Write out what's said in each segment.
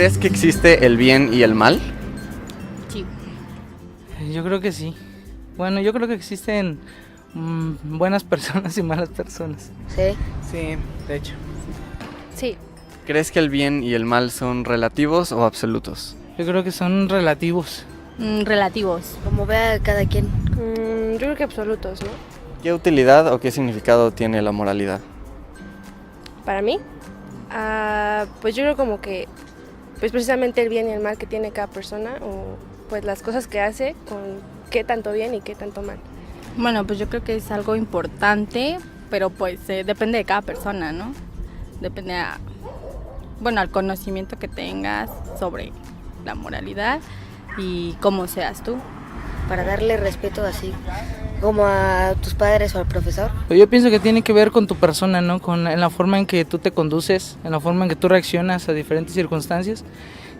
¿Crees que existe el bien y el mal? Sí. Yo creo que sí. Bueno, yo creo que existen buenas personas y malas personas. Sí. Sí, de hecho. Sí. ¿Crees que el bien y el mal son relativos o absolutos? Yo creo que son relativos. Relativos. Como vea cada quien. Yo creo que absolutos, ¿no? ¿Qué utilidad o qué significado tiene la moralidad? Para mí, pues yo creo como que, pues precisamente el bien y el mal que tiene cada persona, o pues las cosas que hace, con qué tanto bien y qué tanto mal. Bueno, pues yo creo que es algo importante, pero pues depende de cada persona, ¿no? Depende al conocimiento que tengas sobre la moralidad y cómo seas tú. Para darle respeto así, como a tus padres o al profesor. Yo pienso que tiene que ver con tu persona, ¿no? En la forma en que tú te conduces, en la forma en que tú reaccionas a diferentes circunstancias.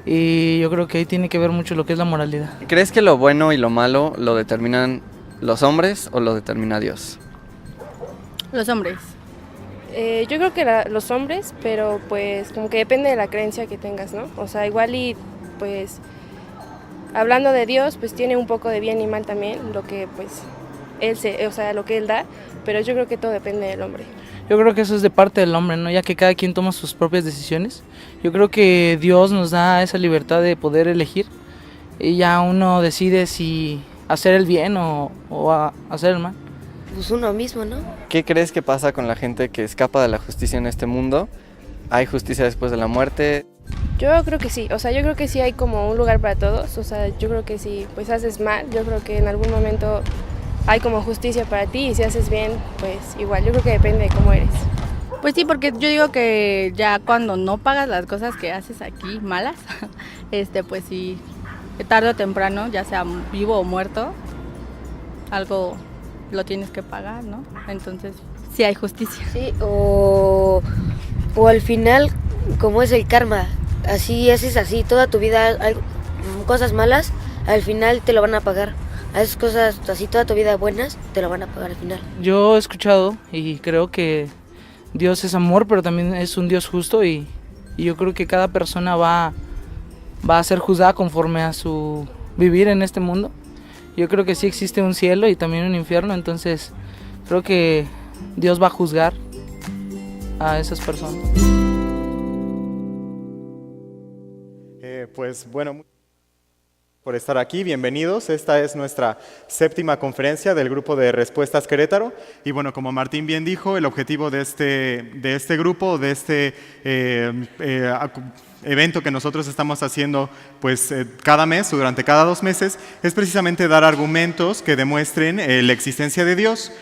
Y yo creo que ahí tiene que ver mucho lo que es la moralidad. ¿Crees que lo bueno y lo malo lo determinan los hombres o lo determina Dios? Los hombres. Yo creo que los hombres, pero pues como que depende de la creencia que tengas, ¿no? O sea, igual y pues hablando de Dios, pues tiene un poco de bien y mal también, lo que pues lo que él da, pero yo creo que todo depende del hombre. Yo creo que eso es de parte del hombre, ¿no? Ya que cada quien toma sus propias decisiones. Yo creo que Dios nos da esa libertad de poder elegir y ya uno decide si hacer el bien o hacer el mal. Pues uno mismo, ¿no? ¿Qué crees que pasa con la gente que escapa de la justicia en este mundo? ¿Hay justicia después de la muerte? Yo creo que sí, o sea, yo creo que sí hay como un lugar para todos, o sea, yo creo que si pues haces mal, yo creo que en algún momento hay como justicia para ti y si haces bien, pues igual, yo creo que depende de cómo eres. Pues sí, porque yo digo que ya cuando no pagas las cosas que haces aquí malas, pues sí, tarde o temprano, ya sea vivo o muerto, algo lo tienes que pagar, ¿no? Entonces, sí hay justicia. Sí, o al final, como es el karma, así haces así toda tu vida, cosas malas, al final te lo van a pagar. Haces cosas así toda tu vida buenas, te lo van a pagar al final. Yo he escuchado y creo que Dios es amor, pero también es un Dios justo y yo creo que cada persona va a ser juzgada conforme a su vivir en este mundo. Yo creo que sí existe un cielo y también un infierno, entonces creo que Dios va a juzgar a esas personas. Pues bueno, por estar aquí, bienvenidos. Esta es nuestra 7ª conferencia del Grupo de Respuestas Querétaro. Y bueno, como Martín bien dijo, el objetivo de este grupo, de este evento que nosotros estamos haciendo pues cada mes o durante cada 2 meses, es precisamente dar argumentos que demuestren la existencia de Dios.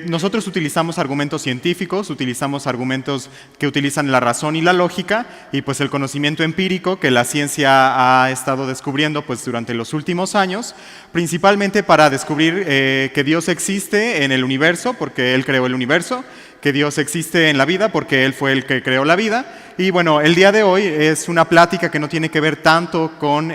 Nosotros utilizamos argumentos científicos, utilizamos argumentos que utilizan la razón y la lógica y pues el conocimiento empírico que la ciencia ha estado descubriendo pues durante los últimos años, principalmente para descubrir que Dios existe en el universo porque Él creó el universo, que Dios existe en la vida porque Él fue el que creó la vida. Y bueno, el día de hoy es una plática que no tiene que ver tanto con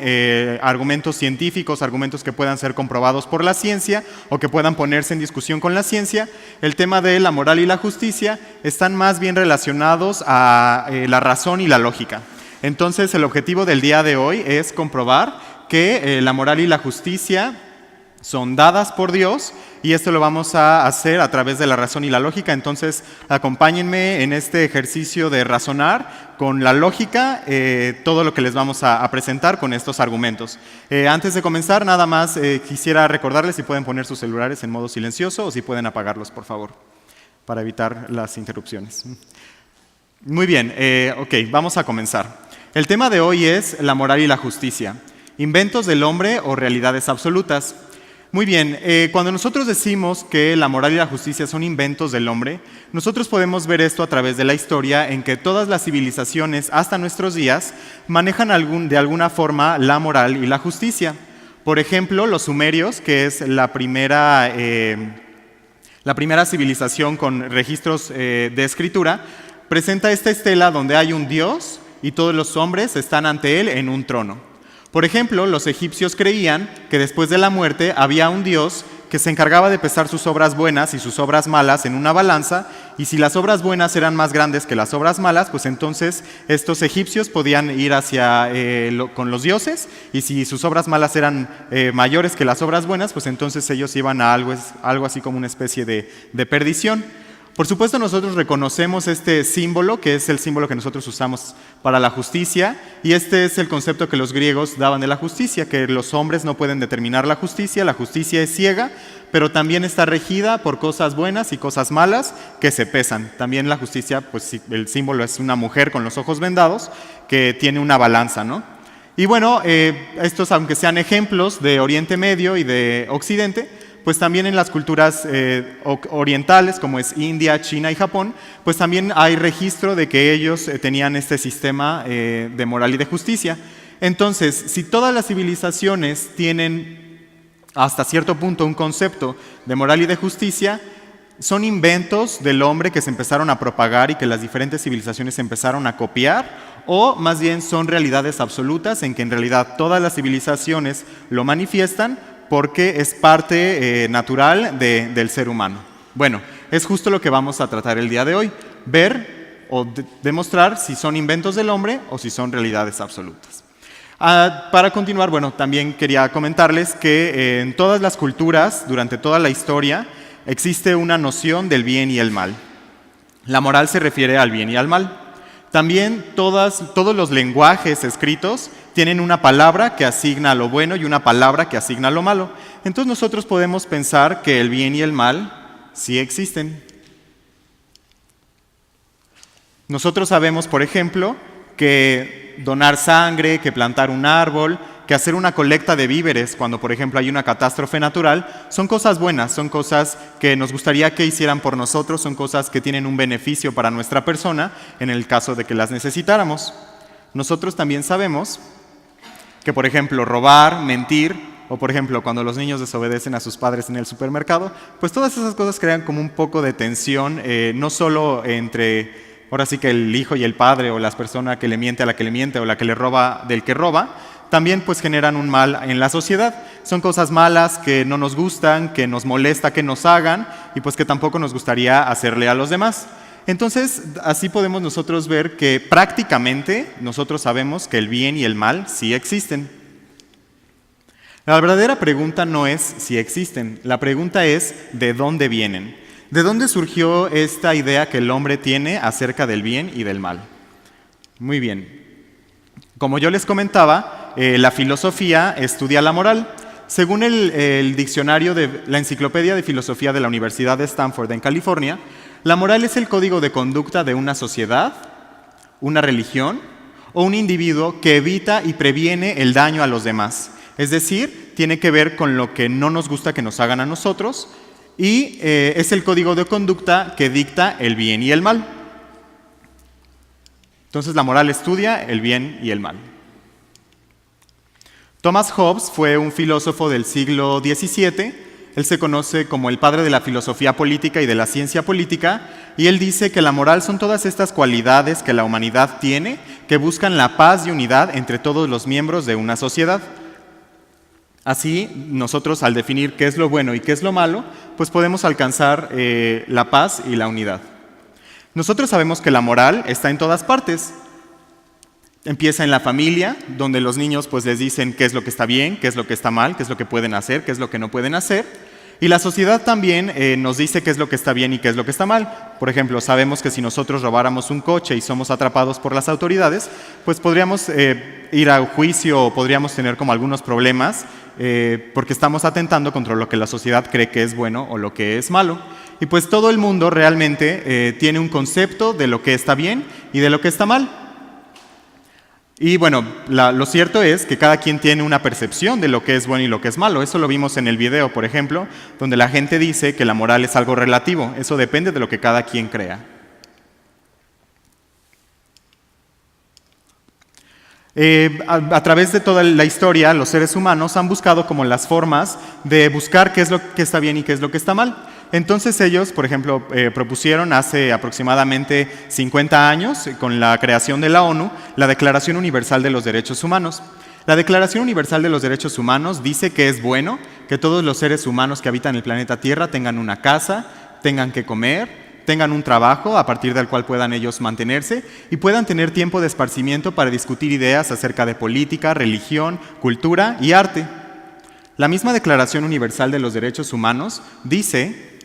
argumentos científicos, argumentos que puedan ser comprobados por la ciencia o que puedan ponerse en discusión con la ciencia. El tema de la moral y la justicia están más bien relacionados a la razón y la lógica. Entonces, el objetivo del día de hoy es comprobar que la moral y la justicia son dadas por Dios y esto lo vamos a hacer a través de la razón y la lógica. Entonces, acompáñenme en este ejercicio de razonar con la lógica todo lo que les vamos a presentar con estos argumentos. Antes de comenzar, nada más quisiera recordarles si pueden poner sus celulares en modo silencioso o si pueden apagarlos, por favor, para evitar las interrupciones. Muy bien, ok, vamos a comenzar. El tema de hoy es la moral y la justicia, inventos del hombre o realidades absolutas. Muy bien, cuando nosotros decimos que la moral y la justicia son inventos del hombre, nosotros podemos ver esto a través de la historia en que todas las civilizaciones hasta nuestros días manejan de alguna forma la moral y la justicia. Por ejemplo, los sumerios, que es la primera civilización con registros de escritura, presenta esta estela donde hay un dios y todos los hombres están ante él en un trono. Por ejemplo, los egipcios creían que después de la muerte había un dios que se encargaba de pesar sus obras buenas y sus obras malas en una balanza Y si las obras buenas eran más grandes que las obras malas, pues entonces estos egipcios podían ir con los dioses, y si sus obras malas eran mayores que las obras buenas, pues entonces ellos iban a algo así como una especie de perdición. Por supuesto, nosotros reconocemos este símbolo, que es el símbolo que nosotros usamos para la justicia, y este es el concepto que los griegos daban de la justicia, que los hombres no pueden determinar la justicia es ciega, pero también está regida por cosas buenas y cosas malas que se pesan. También la justicia, pues el símbolo es una mujer con los ojos vendados que tiene una balanza, ¿no? Y bueno, estos, aunque sean ejemplos de Oriente Medio y de Occidente, pues también en las culturas orientales, como es India, China y Japón, pues también hay registro de que ellos tenían este sistema de moral y de justicia. Entonces, si todas las civilizaciones tienen hasta cierto punto un concepto de moral y de justicia, son inventos del hombre que se empezaron a propagar y que las diferentes civilizaciones empezaron a copiar, o más bien son realidades absolutas en que en realidad todas las civilizaciones lo manifiestan, porque es parte natural del ser humano. Bueno, es justo lo que vamos a tratar el día de hoy, ver o demostrar si son inventos del hombre o si son realidades absolutas. Para continuar, bueno, también quería comentarles que en todas las culturas, durante toda la historia, existe una noción del bien y el mal. La moral se refiere al bien y al mal. También todos los lenguajes escritos tienen una palabra que asigna a lo bueno y una palabra que asigna a lo malo. Entonces nosotros podemos pensar que el bien y el mal sí existen. Nosotros sabemos, por ejemplo, que donar sangre, que plantar un árbol, que hacer una colecta de víveres cuando, por ejemplo, hay una catástrofe natural, son cosas buenas, son cosas que nos gustaría que hicieran por nosotros, son cosas que tienen un beneficio para nuestra persona en el caso de que las necesitáramos. Nosotros también sabemos que, por ejemplo, robar, mentir, o por ejemplo, cuando los niños desobedecen a sus padres en el supermercado, pues todas esas cosas crean como un poco de tensión, no solo entre, ahora sí que el hijo y el padre, o la persona que le miente a la que le miente, o la que le roba del que roba, también pues generan un mal en la sociedad. Son cosas malas que no nos gustan, que nos molesta que nos hagan, y pues que tampoco nos gustaría hacerle a los demás. Entonces, así podemos nosotros ver que prácticamente nosotros sabemos que el bien y el mal sí existen. La verdadera pregunta no es si existen, la pregunta es ¿de dónde vienen? ¿De dónde surgió esta idea que el hombre tiene acerca del bien y del mal? Muy bien. Como yo les comentaba, la filosofía estudia la moral. Según el diccionario de la Enciclopedia de Filosofía de la Universidad de Stanford en California, la moral es el código de conducta de una sociedad, una religión o un individuo que evita y previene el daño a los demás. Es decir, tiene que ver con lo que no nos gusta que nos hagan a nosotros, y es el código de conducta que dicta el bien y el mal. Entonces la moral estudia el bien y el mal. Thomas Hobbes fue un filósofo del siglo XVII. Él se conoce como el padre de la filosofía política y de la ciencia política, y él dice que la moral son todas estas cualidades que la humanidad tiene, que buscan la paz y unidad entre todos los miembros de una sociedad. Así, nosotros al definir qué es lo bueno y qué es lo malo, pues podemos alcanzar la paz y la unidad. Nosotros sabemos que la moral está en todas partes. Empieza en la familia, donde los niños pues les dicen qué es lo que está bien, qué es lo que está mal, qué es lo que pueden hacer, qué es lo que no pueden hacer. Y la sociedad también nos dice qué es lo que está bien y qué es lo que está mal. Por ejemplo, sabemos que si nosotros robáramos un coche y somos atrapados por las autoridades, pues podríamos ir a juicio o podríamos tener como algunos problemas porque estamos atentando contra lo que la sociedad cree que es bueno o lo que es malo. Y pues todo el mundo realmente tiene un concepto de lo que está bien y de lo que está mal. Y bueno, lo cierto es que cada quien tiene una percepción de lo que es bueno y lo que es malo. Eso lo vimos en el video, por ejemplo, donde la gente dice que la moral es algo relativo. Eso depende de lo que cada quien crea. A través de toda la historia, los seres humanos han buscado como las formas de buscar qué es lo que está bien y qué es lo que está mal. Entonces ellos, por ejemplo, propusieron hace aproximadamente 50 años, con la creación de la ONU, la Declaración Universal de los Derechos Humanos. La Declaración Universal de los Derechos Humanos dice que es bueno que todos los seres humanos que habitan el planeta Tierra tengan una casa, tengan que comer, tengan un trabajo a partir del cual puedan ellos mantenerse y puedan tener tiempo de esparcimiento para discutir ideas acerca de política, religión, cultura y arte. La misma Declaración Universal de los Derechos Humanos dice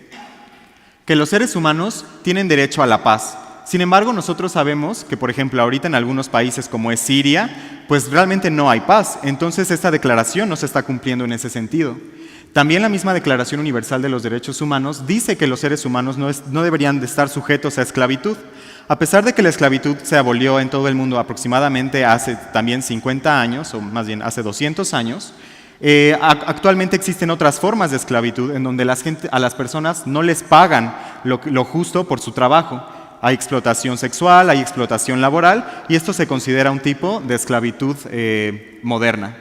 que los seres humanos tienen derecho a la paz. Sin embargo, nosotros sabemos que, por ejemplo, ahorita en algunos países como es Siria, pues realmente no hay paz. Entonces, esta declaración no se está cumpliendo en ese sentido. También la misma Declaración Universal de los Derechos Humanos dice que los seres humanos no deberían de estar sujetos a esclavitud. A pesar de que la esclavitud se abolió en todo el mundo aproximadamente hace también 50 años, o más bien hace 200 años, actualmente existen otras formas de esclavitud en donde a las personas no les pagan lo justo por su trabajo. Hay explotación sexual, hay explotación laboral y esto se considera un tipo de esclavitud moderna.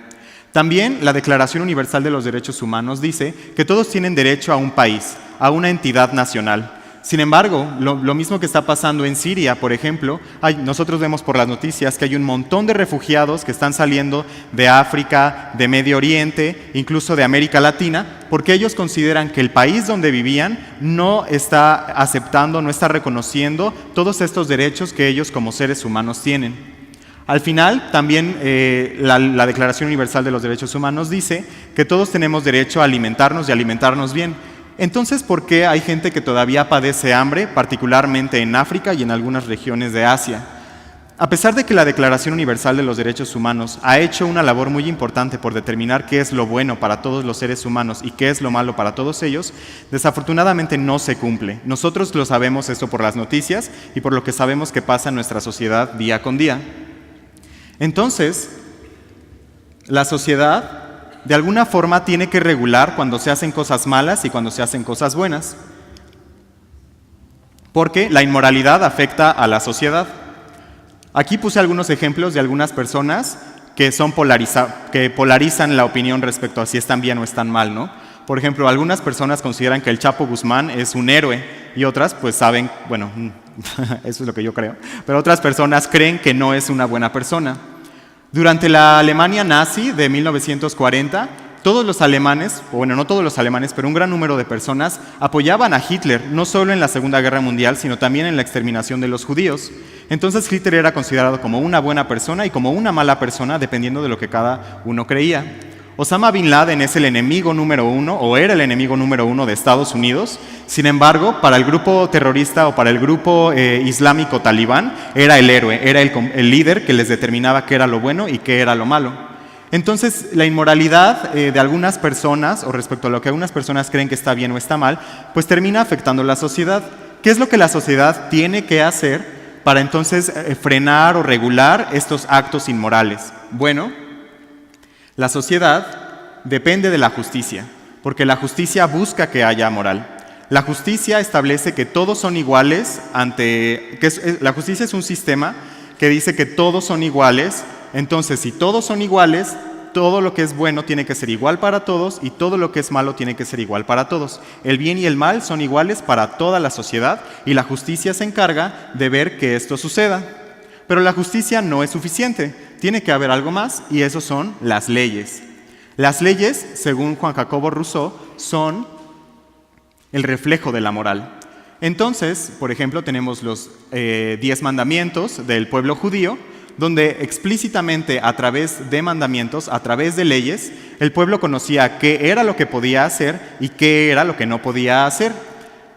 También la Declaración Universal de los Derechos Humanos dice que todos tienen derecho a un país, a una entidad nacional. Sin embargo, lo mismo que está pasando en Siria, por ejemplo, nosotros vemos por las noticias que hay un montón de refugiados que están saliendo de África, de Medio Oriente, incluso de América Latina, porque ellos consideran que el país donde vivían no está aceptando, no está reconociendo todos estos derechos que ellos como seres humanos tienen. Al final, también la Declaración Universal de los Derechos Humanos dice que todos tenemos derecho a alimentarnos y alimentarnos bien. Entonces, ¿por qué hay gente que todavía padece hambre, particularmente en África y en algunas regiones de Asia? A pesar de que la Declaración Universal de los Derechos Humanos ha hecho una labor muy importante por determinar qué es lo bueno para todos los seres humanos y qué es lo malo para todos ellos, desafortunadamente no se cumple. Nosotros lo sabemos esto por las noticias y por lo que sabemos que pasa en nuestra sociedad día con día. Entonces, la sociedad de alguna forma tiene que regular cuando se hacen cosas malas y cuando se hacen cosas buenas, porque la inmoralidad afecta a la sociedad. Aquí puse algunos ejemplos de algunas personas que polarizan la opinión respecto a si están bien o están mal, ¿no? Por ejemplo, algunas personas consideran que el Chapo Guzmán es un héroe y otras pues saben, bueno, eso es lo que yo creo, pero otras personas creen que no es una buena persona. Durante la Alemania nazi de 1940, todos los alemanes, o bueno, no todos los alemanes, pero un gran número de personas apoyaban a Hitler, no solo en la Segunda Guerra Mundial, sino también en la exterminación de los judíos. Entonces Hitler era considerado como una buena persona y como una mala persona, dependiendo de lo que cada uno creía. Osama Bin Laden es el enemigo número uno, o era el enemigo número uno de Estados Unidos. Sin embargo, para el grupo terrorista o para el grupo islámico talibán, era el héroe, era el líder que les determinaba qué era lo bueno y qué era lo malo. Entonces, la inmoralidad de algunas personas, o respecto a lo que algunas personas creen que está bien o está mal, pues termina afectando a la sociedad. ¿Qué es lo que la sociedad tiene que hacer para entonces frenar o regular estos actos inmorales? Bueno, la sociedad depende de la justicia, porque la justicia busca que haya moral. La justicia establece que todos son iguales la justicia es un sistema que dice que todos son iguales. Entonces, si todos son iguales, todo lo que es bueno tiene que ser igual para todos y todo lo que es malo tiene que ser igual para todos. El bien y el mal son iguales para toda la sociedad y la justicia se encarga de ver que esto suceda. Pero la justicia no es suficiente, tiene que haber algo más y eso son las leyes. Las leyes, según Juan Jacobo Rousseau, son el reflejo de la moral. Entonces, por ejemplo, tenemos los 10 mandamientos del pueblo judío, donde explícitamente a través de mandamientos, a través de leyes, el pueblo conocía qué era lo que podía hacer y qué era lo que no podía hacer.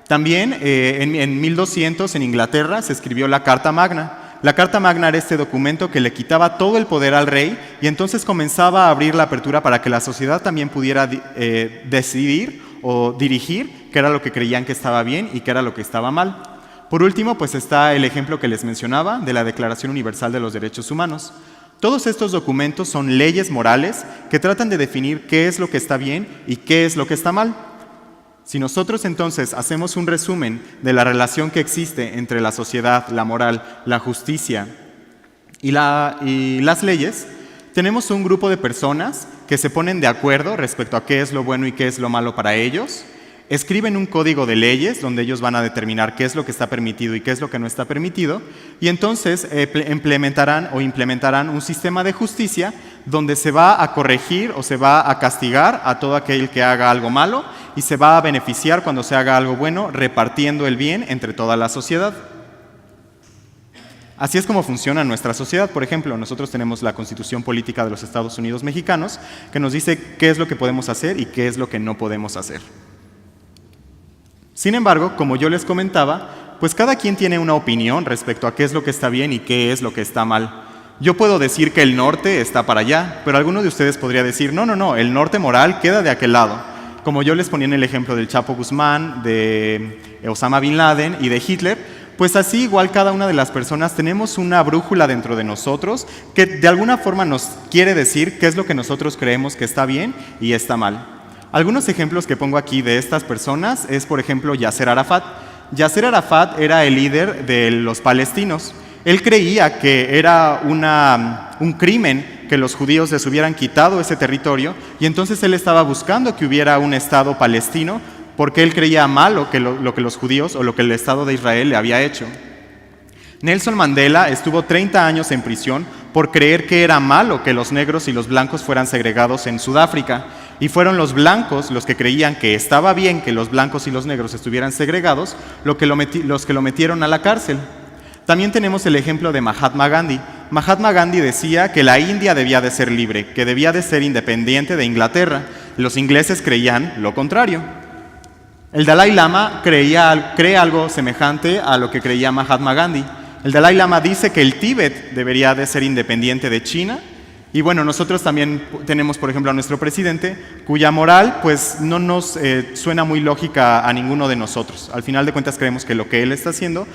También en 1200 en Inglaterra se escribió la Carta Magna. La Carta Magna era este documento que le quitaba todo el poder al rey y entonces comenzaba a abrir la apertura para que la sociedad también pudiera decidir o dirigir qué era lo que creían que estaba bien y qué era lo que estaba mal. Por último, pues está el ejemplo que les mencionaba de la Declaración Universal de los Derechos Humanos. Todos estos documentos son leyes morales que tratan de definir qué es lo que está bien y qué es lo que está mal. Si nosotros entonces hacemos un resumen de la relación que existe entre la sociedad, la moral, la justicia y las leyes, tenemos un grupo de personas que se ponen de acuerdo respecto a qué es lo bueno y qué es lo malo para ellos. escriben un código de leyes donde ellos van a determinar qué es lo que está permitido y qué es lo que no está permitido, y entonces implementarán un sistema de justicia donde se va a corregir o se va a castigar a todo aquel que haga algo malo y se va a beneficiar cuando se haga algo bueno, repartiendo el bien entre toda la sociedad. Así es como funciona nuestra sociedad. Por ejemplo, nosotros tenemos la Constitución Política de los Estados Unidos Mexicanos, que nos dice qué es lo que podemos hacer y qué es lo que no podemos hacer. Sin embargo, como yo les comentaba, pues cada quien tiene una opinión respecto a qué es lo que está bien y qué es lo que está mal. Yo puedo decir que el norte está para allá, pero alguno de ustedes podría decir, no, el norte moral queda de aquel lado. Como yo les ponía en el ejemplo del Chapo Guzmán, de Osama Bin Laden y de Hitler, pues así igual cada una de las personas tenemos una brújula dentro de nosotros que de alguna forma nos quiere decir qué es lo que nosotros creemos que está bien y está mal. Algunos ejemplos que pongo aquí de estas personas es, por ejemplo, Yasser Arafat. Yasser Arafat era el líder de los palestinos. Él creía que era un crimen que los judíos les hubieran quitado ese territorio, y entonces él estaba buscando que hubiera un Estado palestino porque él creía mal lo que los judíos o lo que el Estado de Israel le había hecho. Nelson Mandela estuvo 30 años en prisión por creer que era malo que los negros y los blancos fueran segregados en Sudáfrica, y fueron los blancos los que creían que estaba bien que los blancos y los negros estuvieran segregados los que lo metieron a la cárcel. También tenemos el ejemplo de Mahatma Gandhi. Mahatma Gandhi decía que la India debía de ser libre, que debía de ser independiente de Inglaterra. Los ingleses creían lo contrario. El Dalai Lama cree algo semejante a lo que creía Mahatma Gandhi. El Dalai Lama dice que el Tíbet debería de ser independiente de China. Y bueno, nosotros también tenemos, por ejemplo, a nuestro presidente, cuya moral pues no nos suena muy lógica a ninguno de nosotros. Al final de cuentas creemos que lo que él está haciendo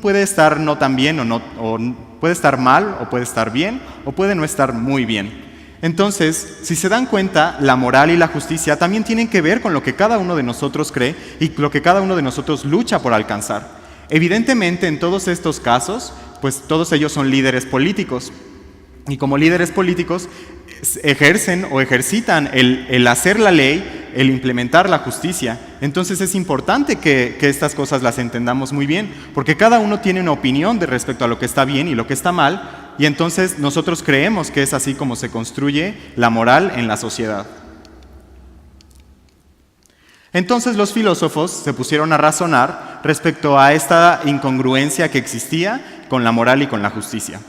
puede estar no tan bien o puede estar mal, o puede estar bien, o puede no estar muy bien. Entonces, si se dan cuenta, la moral y la justicia también tienen que ver con lo que cada uno de nosotros cree y lo que cada uno de nosotros lucha por alcanzar. Evidentemente, en todos estos casos, pues todos ellos son líderes políticos. Y como líderes políticos ejercen o ejercitan el hacer la ley, el implementar la justicia. Entonces es importante que estas cosas las entendamos muy bien, porque cada uno tiene una opinión respecto a lo que está bien y lo que está mal, y entonces nosotros creemos que es así como se construye la moral en la sociedad. Entonces los filósofos se pusieron a razonar respecto a esta incongruencia que existía con la moral y con la justicia.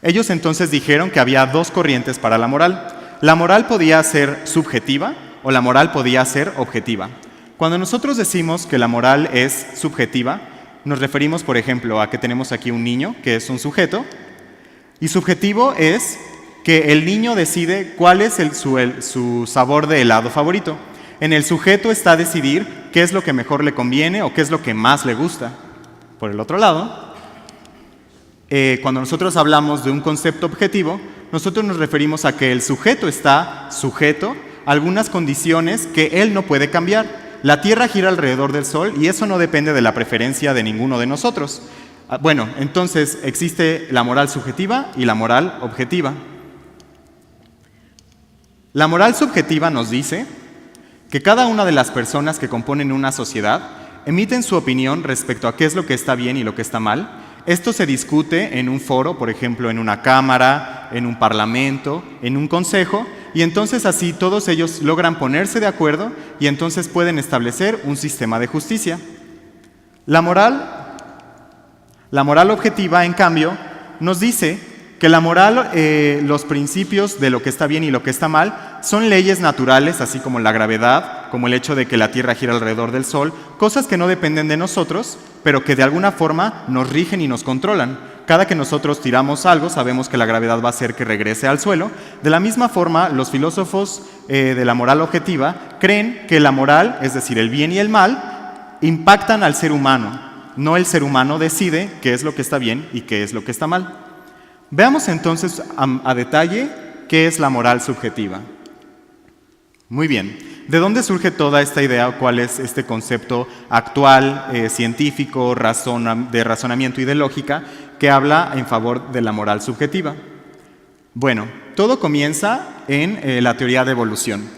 Ellos entonces dijeron que había dos corrientes para la moral. La moral podía ser subjetiva o la moral podía ser objetiva. Cuando nosotros decimos que la moral es subjetiva, nos referimos, por ejemplo, a que tenemos aquí un niño que es un sujeto, y subjetivo es que el niño decide cuál es su sabor de helado favorito. En el sujeto está decidir qué es lo que mejor le conviene o qué es lo que más le gusta. Por el otro lado, cuando nosotros hablamos de un concepto objetivo, nosotros nos referimos a que el sujeto está sujeto a algunas condiciones que él no puede cambiar. La Tierra gira alrededor del Sol y eso no depende de la preferencia de ninguno de nosotros. Bueno, entonces existe la moral subjetiva y la moral objetiva. La moral subjetiva nos dice que cada una de las personas que componen una sociedad emiten su opinión respecto a qué es lo que está bien y lo que está mal. Esto se discute en un foro, por ejemplo, en una cámara, en un parlamento, en un consejo, y entonces así todos ellos logran ponerse de acuerdo y entonces pueden establecer un sistema de justicia. La moral objetiva, en cambio, nos dice que la moral, los principios de lo que está bien y lo que está mal, son leyes naturales, así como la gravedad, como el hecho de que la Tierra gira alrededor del Sol, cosas que no dependen de nosotros, pero que de alguna forma nos rigen y nos controlan. Cada que nosotros tiramos algo, sabemos que la gravedad va a hacer que regrese al suelo. De la misma forma, los filósofos de la moral objetiva creen que la moral, es decir, el bien y el mal, impactan al ser humano. No el ser humano decide qué es lo que está bien y qué es lo que está mal. Veamos entonces a detalle qué es la moral subjetiva. Muy bien, ¿de dónde surge toda esta idea? ¿Cuál es este concepto actual, científico, de razonamiento y de lógica que habla en favor de la moral subjetiva? Bueno, todo comienza en la teoría de evolución.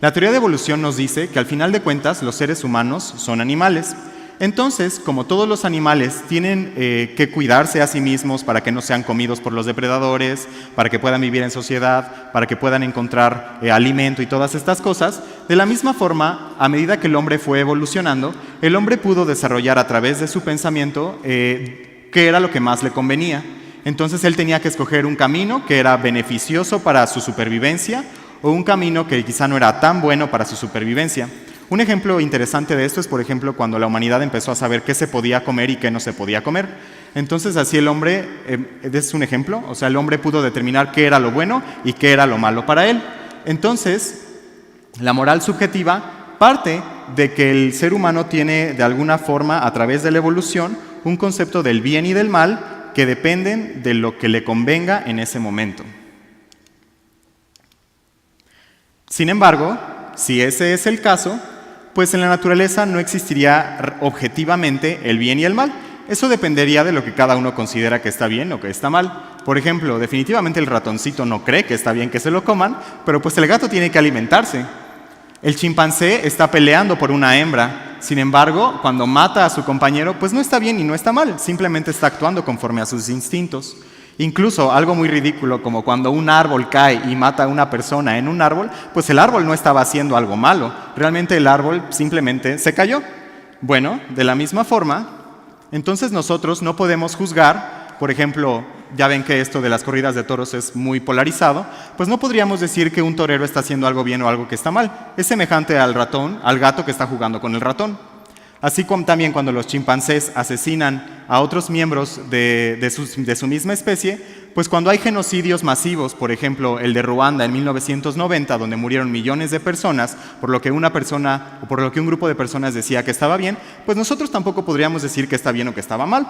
La teoría de evolución nos dice que al final de cuentas los seres humanos son animales. Entonces, como todos los animales tienen que cuidarse a sí mismos para que no sean comidos por los depredadores, para que puedan vivir en sociedad, para que puedan encontrar alimento y todas estas cosas, de la misma forma, a medida que el hombre fue evolucionando, el hombre pudo desarrollar a través de su pensamiento qué era lo que más le convenía. Entonces él tenía que escoger un camino que era beneficioso para su supervivencia o un camino que quizá no era tan bueno para su supervivencia. Un ejemplo interesante de esto es, por ejemplo, cuando la humanidad empezó a saber qué se podía comer y qué no se podía comer. Entonces, así el hombre, es un ejemplo, o sea, el hombre pudo determinar qué era lo bueno y qué era lo malo para él. Entonces, la moral subjetiva parte de que el ser humano tiene, de alguna forma, a través de la evolución, un concepto del bien y del mal que dependen de lo que le convenga en ese momento. Sin embargo, si ese es el caso, pues en la naturaleza no existiría objetivamente el bien y el mal. Eso dependería de lo que cada uno considera que está bien o que está mal. Por ejemplo, definitivamente el ratoncito no cree que está bien que se lo coman, pero pues el gato tiene que alimentarse. El chimpancé está peleando por una hembra. Sin embargo, cuando mata a su compañero, pues no está bien y no está mal, simplemente está actuando conforme a sus instintos. Incluso algo muy ridículo como cuando un árbol cae y mata a una persona en un árbol, pues el árbol no estaba haciendo algo malo, realmente el árbol simplemente se cayó. Bueno, de la misma forma, entonces nosotros no podemos juzgar, por ejemplo, ya ven que esto de las corridas de toros es muy polarizado, pues no podríamos decir que un torero está haciendo algo bien o algo que está mal, es semejante al ratón, al gato que está jugando con el ratón. Así como también cuando los chimpancés asesinan a otros miembros de su misma especie, pues cuando hay genocidios masivos, por ejemplo el de Ruanda en 1990, donde murieron millones de personas, por lo que una persona o por lo que un grupo de personas decía que estaba bien, pues nosotros tampoco podríamos decir que está bien o que estaba mal.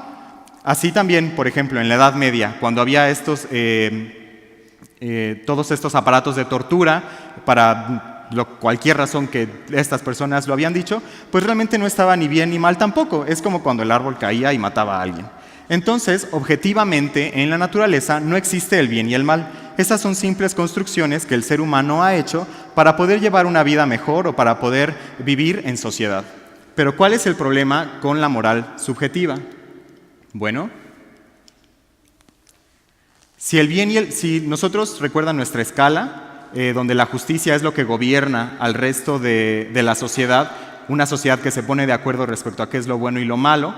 Así también, por ejemplo, en la Edad Media, cuando había todos estos aparatos de tortura para cualquier razón que estas personas lo habían dicho, pues realmente no estaba ni bien ni mal tampoco. Es como cuando el árbol caía y mataba a alguien. Entonces, objetivamente, en la naturaleza no existe el bien y el mal. Esas son simples construcciones que el ser humano ha hecho para poder llevar una vida mejor o para poder vivir en sociedad. Pero ¿cuál es el problema con la moral subjetiva? Bueno, si nosotros recuerdan nuestra escala, donde la justicia es lo que gobierna al resto de la sociedad, una sociedad que se pone de acuerdo respecto a qué es lo bueno y lo malo,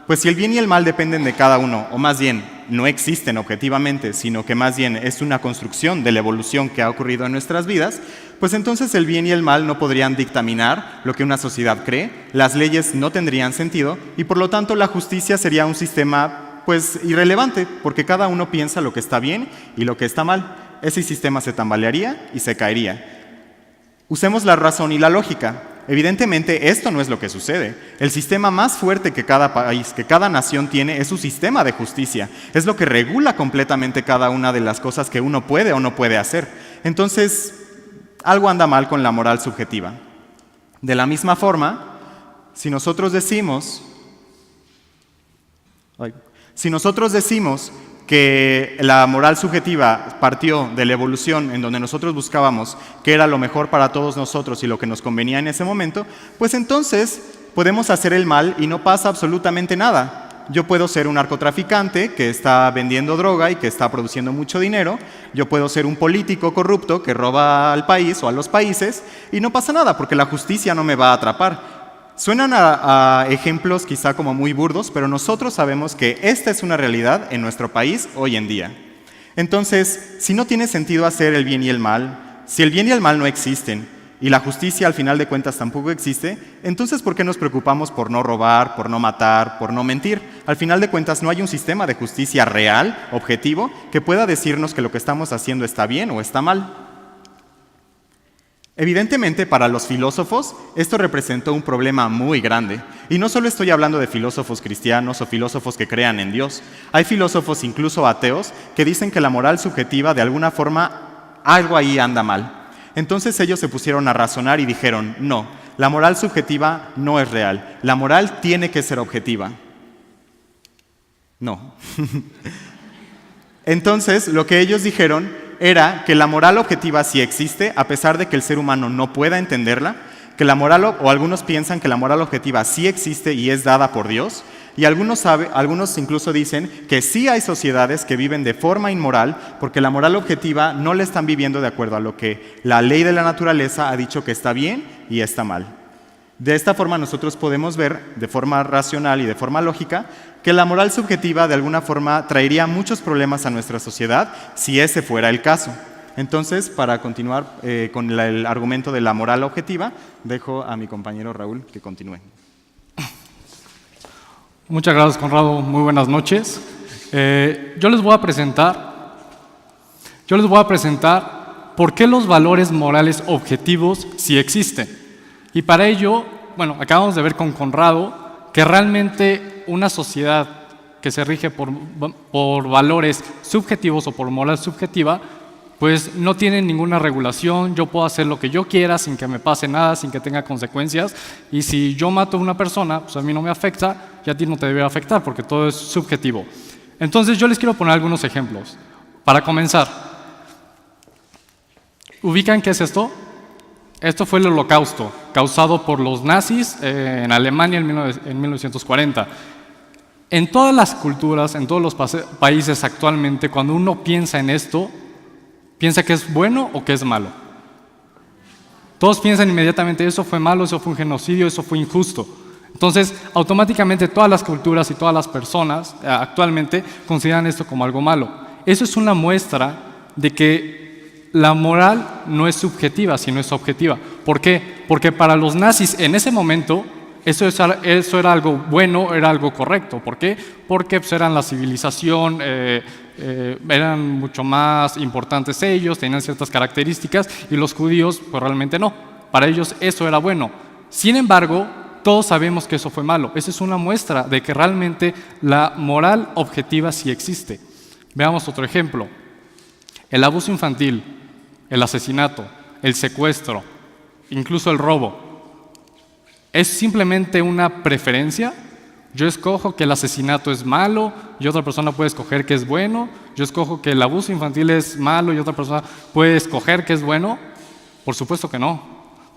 pues si el bien y el mal dependen de cada uno, o más bien no existen objetivamente, sino que más bien es una construcción de la evolución que ha ocurrido en nuestras vidas, pues entonces el bien y el mal no podrían dictaminar lo que una sociedad cree, las leyes no tendrían sentido y por lo tanto la justicia sería un sistema pues irrelevante, porque cada uno piensa lo que está bien y lo que está mal. Ese sistema se tambalearía y se caería. Usemos la razón y la lógica. Evidentemente, esto no es lo que sucede. El sistema más fuerte que cada país, que cada nación tiene, es su sistema de justicia. Es lo que regula completamente cada una de las cosas que uno puede o no puede hacer. Entonces, algo anda mal con la moral subjetiva. De la misma forma, si nosotros decimos que la moral subjetiva partió de la evolución en donde nosotros buscábamos qué era lo mejor para todos nosotros y lo que nos convenía en ese momento, pues entonces podemos hacer el mal y no pasa absolutamente nada. Yo puedo ser un narcotraficante que está vendiendo droga y que está produciendo mucho dinero, yo puedo ser un político corrupto que roba al país o a los países y no pasa nada porque la justicia no me va a atrapar. Suenan a ejemplos quizá como muy burdos, pero nosotros sabemos que esta es una realidad en nuestro país hoy en día. Entonces, si no tiene sentido hacer el bien y el mal, si el bien y el mal no existen y la justicia al final de cuentas tampoco existe, entonces ¿por qué nos preocupamos por no robar, por no matar, por no mentir? Al final de cuentas no hay un sistema de justicia real, objetivo, que pueda decirnos que lo que estamos haciendo está bien o está mal. Evidentemente, para los filósofos, esto representó un problema muy grande. Y no solo estoy hablando de filósofos cristianos o filósofos que crean en Dios. Hay filósofos, incluso ateos, que dicen que la moral subjetiva, de alguna forma, algo ahí anda mal. Entonces ellos se pusieron a razonar y dijeron, no, la moral subjetiva no es real. La moral tiene que ser objetiva. No. Entonces, lo que ellos dijeron era que la moral objetiva sí existe, a pesar de que el ser humano no pueda entenderla, que la moral, o algunos piensan que la moral objetiva sí existe y es dada por Dios, y algunos incluso dicen que sí hay sociedades que viven de forma inmoral, porque la moral objetiva no la están viviendo de acuerdo a lo que la ley de la naturaleza ha dicho que está bien y está mal. De esta forma nosotros podemos ver, de forma racional y de forma lógica, que la moral subjetiva de alguna forma traería muchos problemas a nuestra sociedad si ese fuera el caso. Entonces, para continuar con el argumento de la moral objetiva, dejo a mi compañero Raúl que continúe. Muchas gracias, Conrado. Muy buenas noches. Yo les voy a presentar por qué los valores morales objetivos sí existen. Y para ello, bueno, acabamos de ver con Conrado que realmente una sociedad que se rige por valores subjetivos o por moral subjetiva, pues no tiene ninguna regulación. Yo puedo hacer lo que yo quiera sin que me pase nada, sin que tenga consecuencias, y si yo mato a una persona, pues a mí no me afecta y a ti no te debe afectar porque todo es subjetivo. Entonces yo les quiero poner algunos ejemplos. Para comenzar, ¿ubican qué es esto? Esto fue el Holocausto, causado por los nazis en Alemania en 1940. En todas las culturas, en todos los países actualmente, cuando uno piensa en esto, ¿piensa que es bueno o que es malo? Todos piensan inmediatamente, eso fue malo, eso fue un genocidio, eso fue injusto. Entonces, automáticamente todas las culturas y todas las personas actualmente consideran esto como algo malo. Eso es una muestra de que la moral no es subjetiva, sino es objetiva. ¿Por qué? Porque para los nazis en ese momento eso era algo bueno, era algo correcto. ¿Por qué? Porque pues, eran la civilización, eran mucho más importantes ellos, tenían ciertas características, y los judíos pues realmente no. Para ellos eso era bueno. Sin embargo, todos sabemos que eso fue malo. Esa es una muestra de que realmente la moral objetiva sí existe. Veamos otro ejemplo. El abuso infantil, el asesinato, el secuestro, incluso el robo. ¿Es simplemente una preferencia? Yo escojo que el asesinato es malo y otra persona puede escoger que es bueno. Yo escojo que el abuso infantil es malo y otra persona puede escoger que es bueno. Por supuesto que no.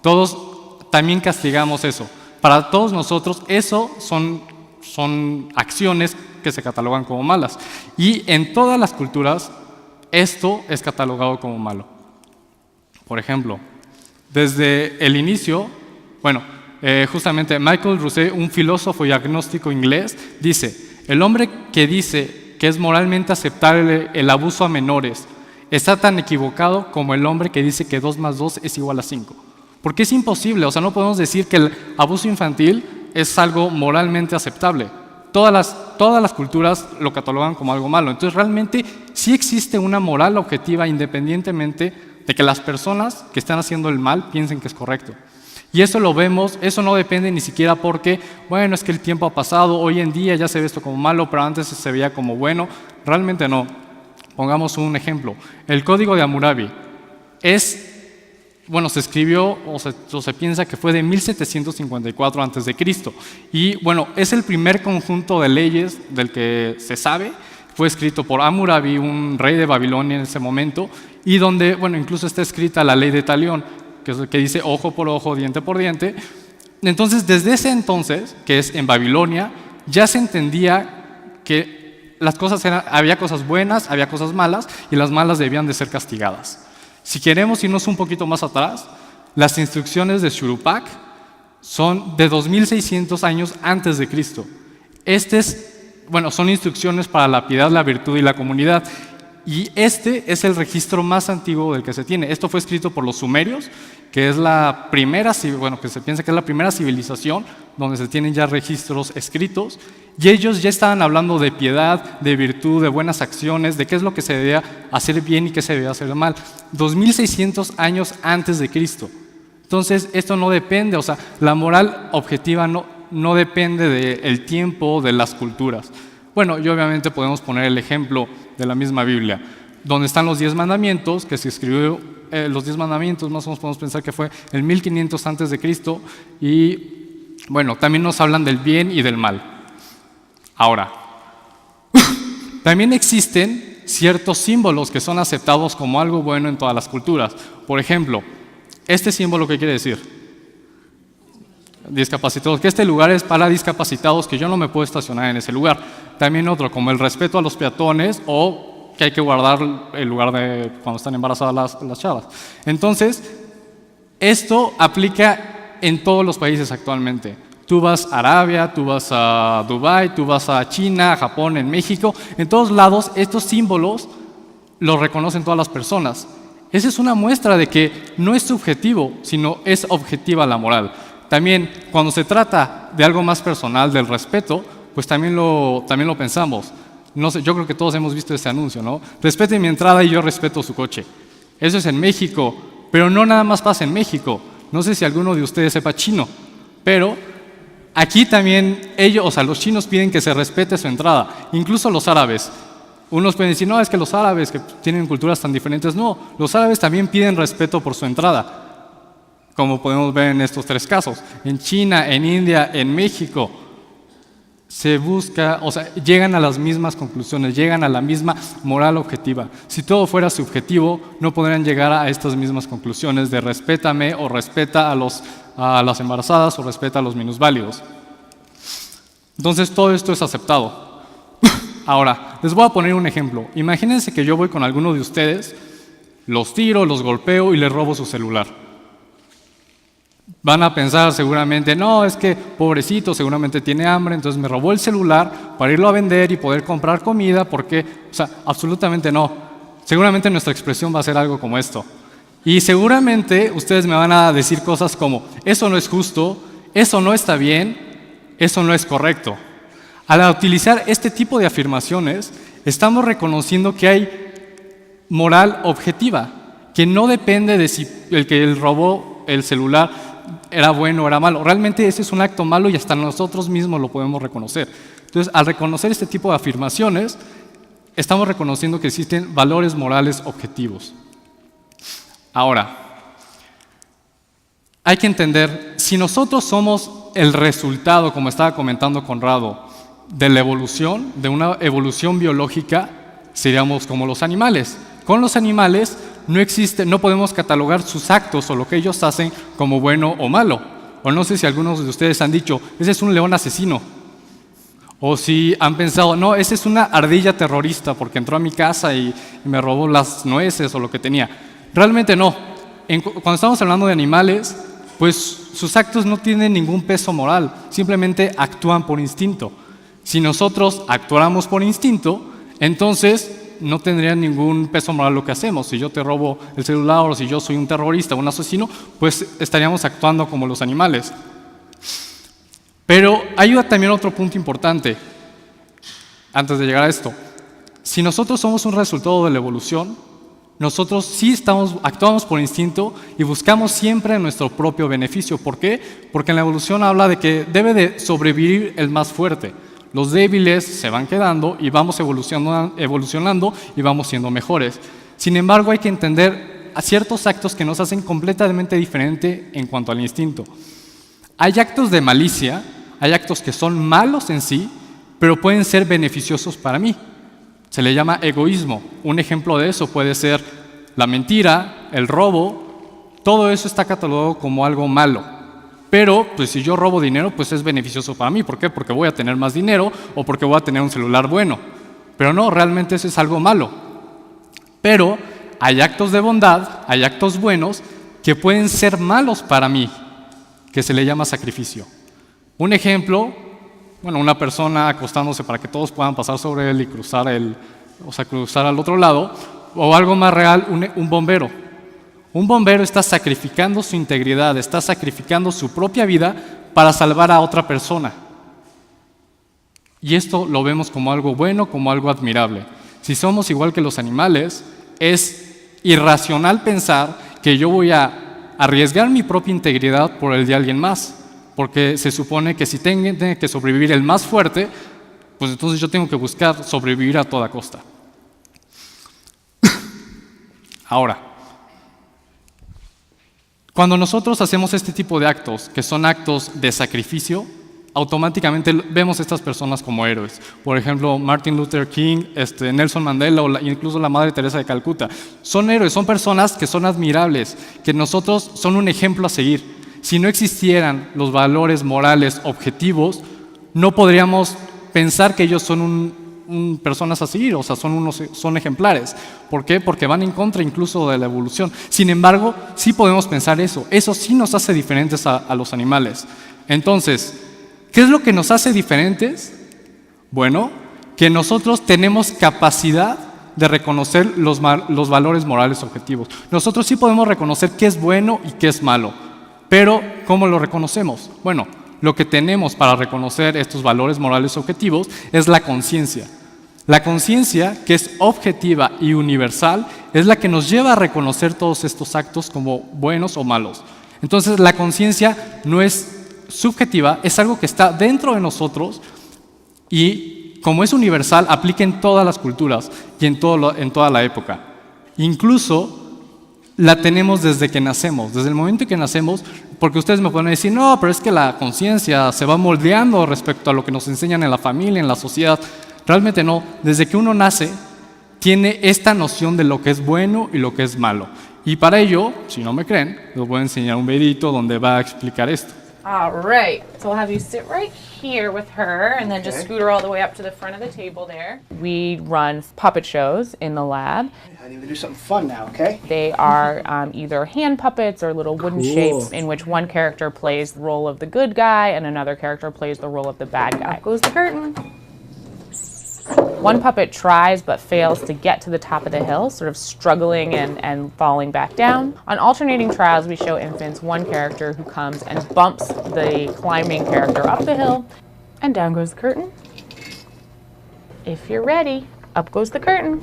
Todos también castigamos eso. Para todos nosotros eso son acciones que se catalogan como malas. Y en todas las culturas esto es catalogado como malo. Por ejemplo, desde el inicio, justamente Michael Rousseau, un filósofo y agnóstico inglés, dice: el hombre que dice que es moralmente aceptable el abuso a menores está tan equivocado como el hombre que dice que 2 más 2 es igual a 5. Porque es imposible, o sea, no podemos decir que el abuso infantil es algo moralmente aceptable. Todas las culturas lo catalogan como algo malo. Entonces realmente sí existe una moral objetiva independientemente de que las personas que están haciendo el mal piensen que es correcto. Y eso lo vemos, eso no depende ni siquiera porque, bueno, es que el tiempo ha pasado, hoy en día ya se ve esto como malo, pero antes se veía como bueno. Realmente no. Pongamos un ejemplo. El Código de Hammurabi se escribió o se piensa que fue de 1754 a.C. Y es el primer conjunto de leyes del que se sabe. Fue escrito por Hammurabi, un rey de Babilonia en ese momento, y donde incluso está escrita la ley de Talión, que dice ojo por ojo, diente por diente. Entonces, desde ese entonces, que es en Babilonia, ya se entendía que había cosas buenas, había cosas malas, y las malas debían de ser castigadas. Si queremos irnos un poquito más atrás, las instrucciones de Shurupak son de 2600 años antes de Cristo. Son instrucciones para la piedad, la virtud y la comunidad. Y este es el registro más antiguo del que se tiene. Esto fue escrito por los sumerios, que es la primera, que se piensa que es la primera civilización donde se tienen ya registros escritos, y ellos ya estaban hablando de piedad, de virtud, de buenas acciones, de qué es lo que se debía hacer bien y qué se debía hacer mal. 2600 años antes de Cristo. Entonces, esto no depende, la moral objetiva no depende del tiempo, de las culturas. Y obviamente podemos poner el ejemplo de la misma Biblia, donde están los 10 mandamientos, que se escribió los 10 mandamientos, más o menos podemos pensar que fue en 1500 antes de Cristo, y también nos hablan del bien y del mal. Ahora, también existen ciertos símbolos que son aceptados como algo bueno en todas las culturas. Por ejemplo, este símbolo, ¿qué quiere decir? Discapacitados, que este lugar es para discapacitados, que yo no me puedo estacionar en ese lugar. También otro, como el respeto a los peatones o que hay que guardar el lugar de cuando están embarazadas las chavas. Entonces, esto aplica en todos los países actualmente. Tú vas a Arabia, tú vas a Dubái, tú vas a China, a Japón, en México. En todos lados, estos símbolos los reconocen todas las personas. Esa es una muestra de que no es subjetivo, sino es objetiva la moral. También, cuando se trata de algo más personal, del respeto, pues también lo pensamos. No sé, yo creo que todos hemos visto este anuncio, ¿no? Respeten mi entrada y yo respeto su coche. Eso es en México, pero no nada más pasa en México. No sé si alguno de ustedes sepa chino, pero aquí también ellos, o sea, los chinos piden que se respete su entrada, incluso los árabes. Unos pueden decir, no, es que los árabes que tienen culturas tan diferentes, no, los árabes también piden respeto por su entrada, como podemos ver en estos 3 casos. En China, en India, en México, se busca, o sea, llegan a las mismas conclusiones, llegan a la misma moral objetiva. Si todo fuera subjetivo, no podrían llegar a estas mismas conclusiones de respétame o respeta a las embarazadas o respeta a los minusválidos. Entonces todo esto es aceptado. Ahora, les voy a poner un ejemplo. Imagínense que yo voy con alguno de ustedes, los tiro, los golpeo y les robo su celular. Van a pensar seguramente, no, es que pobrecito, seguramente tiene hambre, entonces me robó el celular para irlo a vender y poder comprar comida, porque, o sea, absolutamente no. Seguramente nuestra expresión va a ser algo como esto. Y seguramente ustedes me van a decir cosas como, eso no es justo, eso no está bien, eso no es correcto. Al utilizar este tipo de afirmaciones, estamos reconociendo que hay moral objetiva, que no depende de si el que robó el celular era bueno o era malo. Realmente ese es un acto malo y hasta nosotros mismos lo podemos reconocer. Entonces, al reconocer este tipo de afirmaciones, estamos reconociendo que existen valores morales objetivos. Ahora, hay que entender, si nosotros somos el resultado, como estaba comentando Conrado, de la evolución, de una evolución biológica, seríamos como los animales. Con los animales no podemos catalogar sus actos o lo que ellos hacen como bueno o malo. O no sé si algunos de ustedes han dicho, ese es un león asesino. O si han pensado, no, esa es una ardilla terrorista porque entró a mi casa y me robó las nueces o lo que tenía. Realmente no. Cuando estamos hablando de animales, pues sus actos no tienen ningún peso moral, simplemente actúan por instinto. Si nosotros actuáramos por instinto, entonces no tendría ningún peso moral lo que hacemos. Si yo te robo el celular o si yo soy un terrorista o un asesino, pues estaríamos actuando como los animales. Pero hay también otro punto importante antes de llegar a esto. Si nosotros somos un resultado de la evolución, nosotros sí actuamos por instinto y buscamos siempre nuestro propio beneficio. ¿Por qué? Porque en la evolución habla de que debe de sobrevivir el más fuerte. Los débiles se van quedando y vamos evolucionando y vamos siendo mejores. Sin embargo, hay que entender ciertos actos que nos hacen completamente diferente en cuanto al instinto. Hay actos de malicia, hay actos que son malos en sí, pero pueden ser beneficiosos para mí. Se le llama egoísmo. Un ejemplo de eso puede ser la mentira, el robo. Todo eso está catalogado como algo malo. Pero, pues si yo robo dinero, pues es beneficioso para mí. ¿Por qué? Porque voy a tener más dinero o porque voy a tener un celular bueno. Pero no, realmente eso es algo malo. Pero hay actos de bondad, hay actos buenos que pueden ser malos para mí, que se le llama sacrificio. Un ejemplo, una persona acostándose para que todos puedan pasar sobre él y cruzar al otro lado, o algo más real, un bombero. Un bombero está sacrificando su integridad, está sacrificando su propia vida para salvar a otra persona. Y esto lo vemos como algo bueno, como algo admirable. Si somos igual que los animales, es irracional pensar que yo voy a arriesgar mi propia integridad por el de alguien más, porque se supone que si tiene que sobrevivir el más fuerte, pues entonces yo tengo que buscar sobrevivir a toda costa. Ahora, cuando nosotros hacemos este tipo de actos, que son actos de sacrificio, automáticamente vemos a estas personas como héroes. Por ejemplo, Martin Luther King, Nelson Mandela o incluso la Madre Teresa de Calcuta. Son héroes, son personas que son admirables, que nosotros son un ejemplo a seguir. Si no existieran los valores morales objetivos, no podríamos pensar que ellos son personas a seguir, o sea, son ejemplares. ¿Por qué? Porque van en contra incluso de la evolución. Sin embargo, sí podemos pensar eso. Eso sí nos hace diferentes a los animales. Entonces, ¿qué es lo que nos hace diferentes? Bueno, que nosotros tenemos capacidad de reconocer los valores morales objetivos. Nosotros sí podemos reconocer qué es bueno y qué es malo, pero ¿cómo lo reconocemos? Bueno, lo que tenemos para reconocer estos valores morales objetivos es la conciencia. La conciencia, que es objetiva y universal, es la que nos lleva a reconocer todos estos actos como buenos o malos. Entonces, la conciencia no es subjetiva, es algo que está dentro de nosotros y, como es universal, aplica en todas las culturas y en toda la época. Incluso la tenemos desde que nacemos, desde el momento en que nacemos, porque ustedes me pueden decir, no, pero es que la conciencia se va moldeando respecto a lo que nos enseñan en la familia, en la sociedad. Realmente no, desde que uno nace, tiene esta noción de lo que es bueno y lo que es malo. Y para ello, si no me creen, les voy a enseñar un videito donde va a explicar esto. All right, so we'll have you sit right here with her and then just scoot her all the way up to the front of the table there. We run puppet shows in the lab. I need to do something fun now, okay? They are either hand puppets or little wooden shapes in which one character plays the role of the good guy and another character plays the role of the bad guy. Up goes the curtain. One puppet tries but fails to get to the top of the hill, sort of struggling and falling back down. On alternating trials, we show infants one character who comes and bumps the climbing character up the hill, and down goes the curtain. If you're ready, up goes the curtain.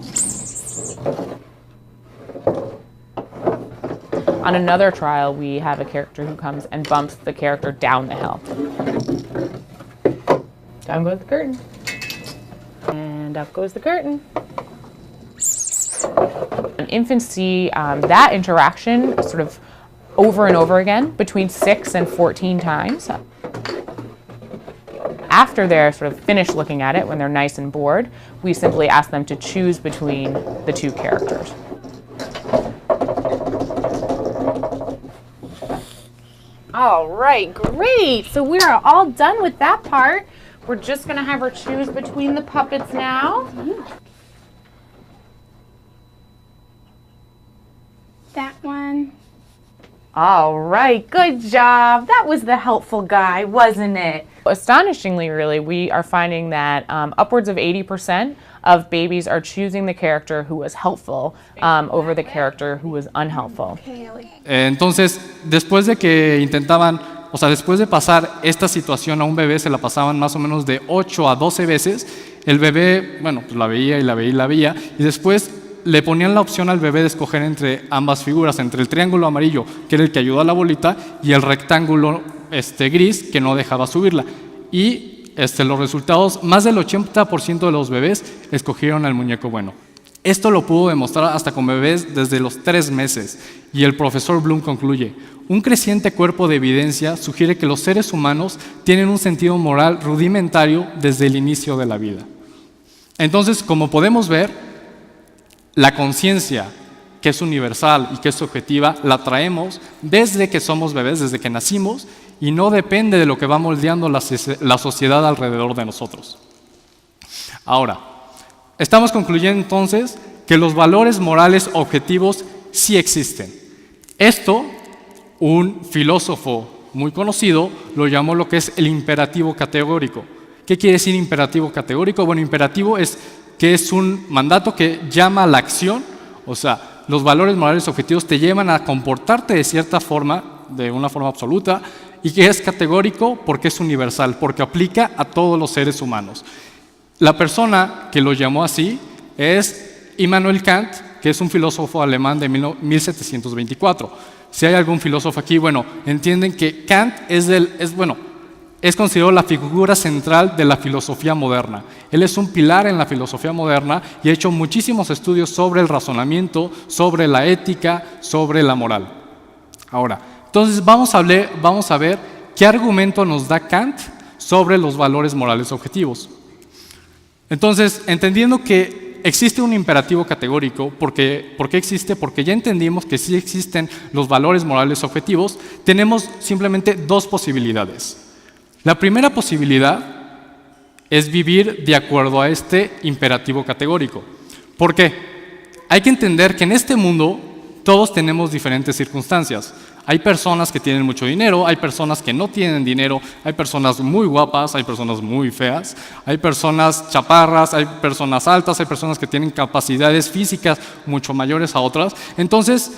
On another trial, we have a character who comes and bumps the character down the hill. Down goes the curtain. And up goes the curtain. Infants see that interaction sort of over and over again, between 6 and 14 times. After they're sort of finished looking at it, when they're nice and bored, we simply ask them to choose between the two characters. All right, great. So we are all done with that part. We're just gonna have her choose between the puppets now. That one. All right, good job. That was the helpful guy, wasn't it? Astonishingly, really, we are finding that upwards of 80% of babies are choosing the character who was helpful over the character who was unhelpful. Entonces, después de que intentaban, o sea, después de pasar esta situación a un bebé, se la pasaban más o menos de 8 a 12 veces, el bebé, bueno, pues la veía y la veía y la veía, y después le ponían la opción al bebé de escoger entre ambas figuras, entre el triángulo amarillo, que era el que ayudó a la bolita, y el rectángulo gris, que no dejaba subirla. Y los resultados, más del 80% de los bebés escogieron al muñeco bueno. Esto lo pudo demostrar hasta con bebés desde los 3 meses, y el profesor Bloom concluye: un creciente cuerpo de evidencia sugiere que los seres humanos tienen un sentido moral rudimentario desde el inicio de la vida. Entonces, como podemos ver, la conciencia, que es universal y que es objetiva, la traemos desde que somos bebés, desde que nacimos, y no depende de lo que va moldeando la sociedad alrededor de nosotros. Ahora, estamos concluyendo entonces que los valores morales objetivos sí existen. Esto, un filósofo muy conocido lo llamó lo que es el imperativo categórico. ¿Qué quiere decir imperativo categórico? Bueno, imperativo es que es un mandato que llama a la acción, o sea, los valores morales objetivos te llevan a comportarte de cierta forma, de una forma absoluta, y que es categórico porque es universal, porque aplica a todos los seres humanos. La persona que lo llamó así es Immanuel Kant, que es un filósofo alemán de 1724. Si hay algún filósofo aquí, bueno, entienden que Kant es considerado la figura central de la filosofía moderna. Él es un pilar en la filosofía moderna y ha hecho muchísimos estudios sobre el razonamiento, sobre la ética, sobre la moral. Ahora, entonces vamos a ver qué argumento nos da Kant sobre los valores morales objetivos. Entonces, entendiendo que existe un imperativo categórico, ¿por qué existe? Porque ya entendimos que sí existen los valores morales objetivos, tenemos simplemente dos posibilidades. La primera posibilidad es vivir de acuerdo a este imperativo categórico. ¿Por qué? Hay que entender que en este mundo todos tenemos diferentes circunstancias. Hay personas que tienen mucho dinero, hay personas que no tienen dinero, hay personas muy guapas, hay personas muy feas, hay personas chaparras, hay personas altas, hay personas que tienen capacidades físicas mucho mayores a otras. Entonces,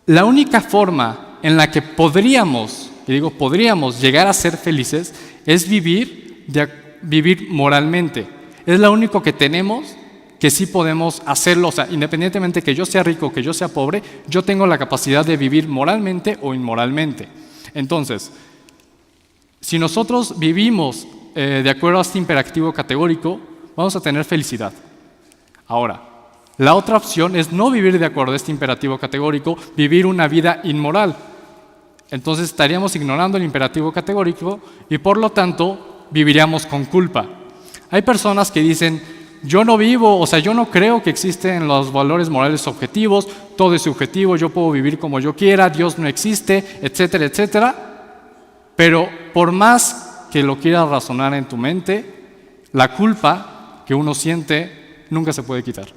la única forma en la que podríamos, y digo podríamos, llegar a ser felices es vivir moralmente. Es lo único que tenemos que sí podemos hacerlo, o sea, independientemente que yo sea rico o que yo sea pobre, yo tengo la capacidad de vivir moralmente o inmoralmente. Entonces, si nosotros vivimos de acuerdo a este imperativo categórico, vamos a tener felicidad. Ahora, la otra opción es no vivir de acuerdo a este imperativo categórico, vivir una vida inmoral. Entonces estaríamos ignorando el imperativo categórico y por lo tanto viviríamos con culpa. Hay personas que dicen, yo no vivo, o sea, yo no creo que existen los valores morales objetivos, todo es subjetivo, yo puedo vivir como yo quiera, Dios no existe, etcétera, etcétera. Pero por más que lo quieras razonar en tu mente, la culpa que uno siente nunca se puede quitar.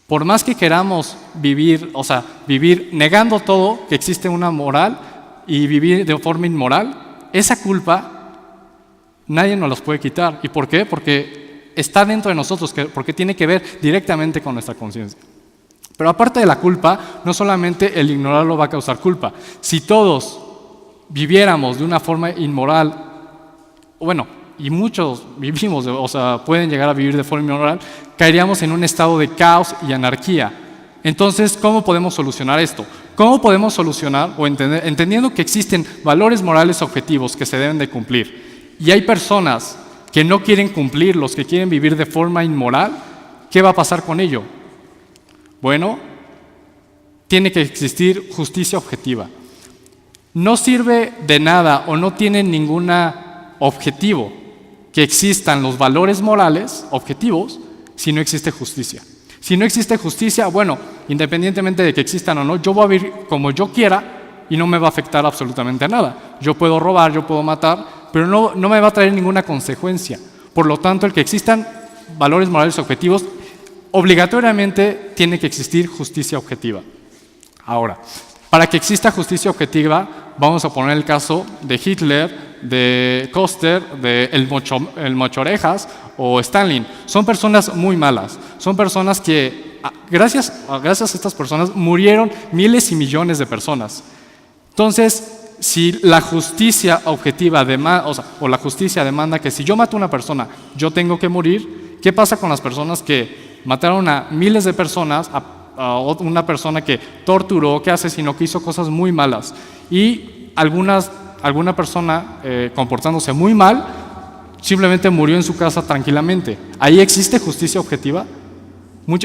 Por más que queramos vivir, o sea, vivir negando todo, que existe una moral y vivir de forma inmoral, esa culpa nadie nos las puede quitar. ¿Y por qué? Porque está dentro de nosotros, porque tiene que ver directamente con nuestra conciencia. Pero aparte de la culpa, no solamente el ignorarlo va a causar culpa. Si todos viviéramos de una forma inmoral, bueno, y muchos vivimos, o sea, pueden llegar a vivir de forma inmoral, caeríamos en un estado de caos y anarquía. Entonces, ¿cómo podemos solucionar esto? ¿Cómo podemos solucionar, o entendiendo que existen valores morales objetivos que se deben de cumplir, y hay personas que no quieren cumplirlos, que quieren vivir de forma inmoral, ¿qué va a pasar con ello? Bueno, tiene que existir justicia objetiva. No sirve de nada o no tiene ningún objetivo que existan los valores morales objetivos si no existe justicia. Si no existe justicia, bueno, independientemente de que existan o no, yo voy a vivir como yo quiera y no me va a afectar absolutamente a nada. Yo puedo robar, yo puedo matar, pero no me va a traer ninguna consecuencia. Por lo tanto, el que existan valores morales objetivos, obligatoriamente tiene que existir justicia objetiva. Ahora, para que exista justicia objetiva, vamos a poner el caso de Hitler, de Koster, de el Mochorejas o Stalin. Son personas muy malas, son personas que, gracias a estas personas, murieron miles y millones de personas. Entonces, si la justicia objetiva o la justicia demanda que si yo mato a una persona, yo tengo que morir, ¿qué pasa con las personas que mataron a miles de personas, a una persona que torturó, que asesinó, que hizo cosas muy malas? Y alguna persona comportándose muy mal, simplemente murió en su casa tranquilamente. ¿Ahí existe justicia objetiva?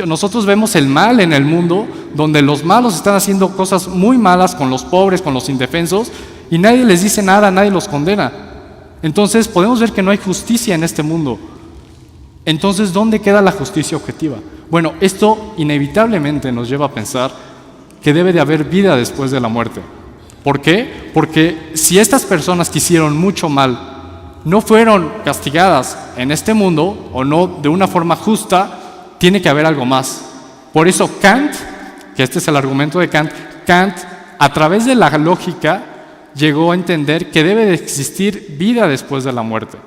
Nosotros vemos el mal en el mundo, donde los malos están haciendo cosas muy malas con los pobres, con los indefensos, y nadie les dice nada, nadie los condena. Entonces podemos ver que no hay justicia en este mundo. Entonces, ¿dónde queda la justicia objetiva? Bueno, esto inevitablemente nos lleva a pensar que debe de haber vida después de la muerte. ¿Por qué? Porque si estas personas que hicieron mucho mal no fueron castigadas en este mundo, o no de una forma justa, tiene que haber algo más. Por eso Kant, que este es el argumento de Kant, a través de la lógica llegó a entender que debe de existir vida después de la muerte.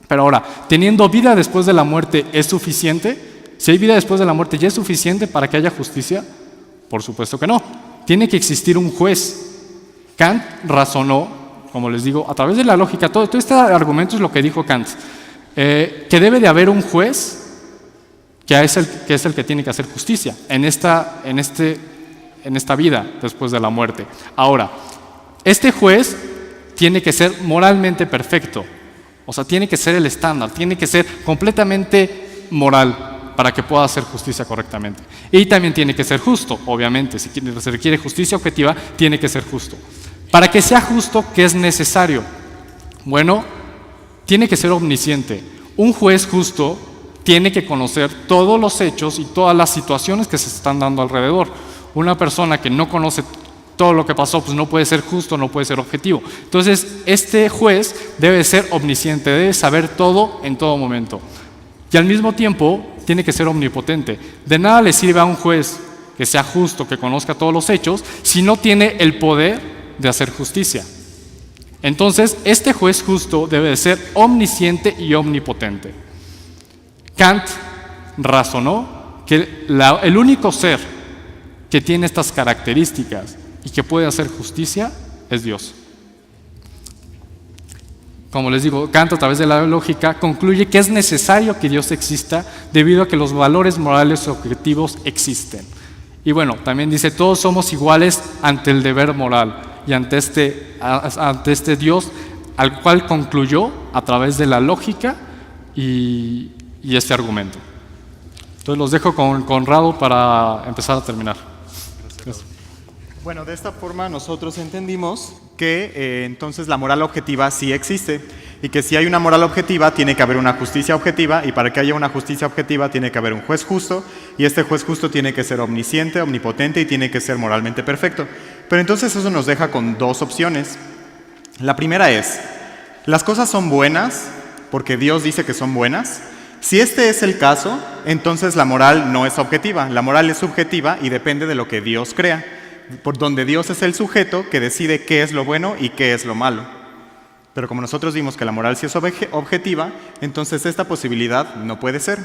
Pero ahora, ¿teniendo vida después de la muerte es suficiente? Si hay vida después de la muerte, ¿ya es suficiente para que haya justicia? Por supuesto que no. Tiene que existir un juez. Kant razonó, como les digo, a través de la lógica, todo este argumento es lo que dijo Kant, que debe de haber un juez que es el que tiene que hacer justicia en esta vida después de la muerte. Ahora, este juez tiene que ser moralmente perfecto, o sea, tiene que ser el estándar, tiene que ser completamente moral para que pueda hacer justicia correctamente. Y también tiene que ser justo, obviamente, si se requiere justicia objetiva, tiene que ser justo. Para que sea justo, ¿qué es necesario? Bueno, tiene que ser omnisciente. Un juez justo tiene que conocer todos los hechos y todas las situaciones que se están dando alrededor. Una persona que no conoce todo lo que pasó, pues no puede ser justo, no puede ser objetivo. Entonces, este juez debe ser omnisciente, debe saber todo en todo momento. Y al mismo tiempo, tiene que ser omnipotente. De nada le sirve a un juez que sea justo, que conozca todos los hechos, si no tiene el poder de hacer justicia. Entonces, este juez justo debe de ser omnisciente y omnipotente. Kant razonó que el único ser que tiene estas características y que puede hacer justicia es Dios. Como les digo, Kant, a través de la lógica, concluye que es necesario que Dios exista debido a que los valores morales objetivos existen. Y bueno, también dice, todos somos iguales ante el deber moral y ante este Dios al cual concluyó a través de la lógica y este argumento. Entonces los dejo con Conrado para empezar a terminar. Gracias. Bueno, de esta forma nosotros entendimos que entonces la moral objetiva sí existe y que si hay una moral objetiva tiene que haber una justicia objetiva y para que haya una justicia objetiva tiene que haber un juez justo y este juez justo tiene que ser omnisciente, omnipotente y tiene que ser moralmente perfecto. Pero entonces eso nos deja con dos opciones. La primera es, las cosas son buenas porque Dios dice que son buenas. Si este es el caso, entonces la moral no es objetiva, la moral es subjetiva y depende de lo que Dios crea, por donde Dios es el sujeto que decide qué es lo bueno y qué es lo malo. Pero como nosotros vimos que la moral sí es objetiva, entonces esta posibilidad no puede ser.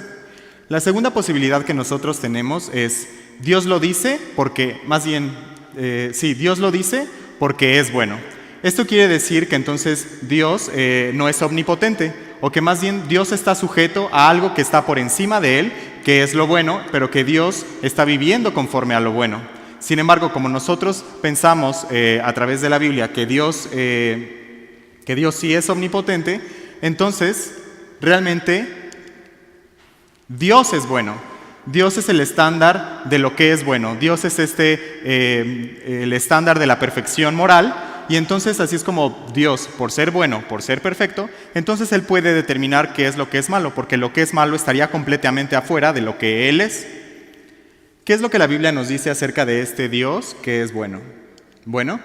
La segunda posibilidad que nosotros tenemos es, Dios lo dice porque, Dios lo dice porque es bueno. Esto quiere decir que entonces Dios no es omnipotente, o que más bien Dios está sujeto a algo que está por encima de él, que es lo bueno, pero que Dios está viviendo conforme a lo bueno. Sin embargo, como nosotros pensamos a través de la Biblia que Dios sí es omnipotente, entonces realmente Dios es bueno. Dios es el estándar de lo que es bueno. Dios es el estándar de la perfección moral. Y entonces así es como Dios, por ser bueno, por ser perfecto, entonces Él puede determinar qué es lo que es malo, porque lo que es malo estaría completamente afuera de lo que Él es. ¿Qué es lo que la Biblia nos dice acerca de este Dios que es bueno? Bueno,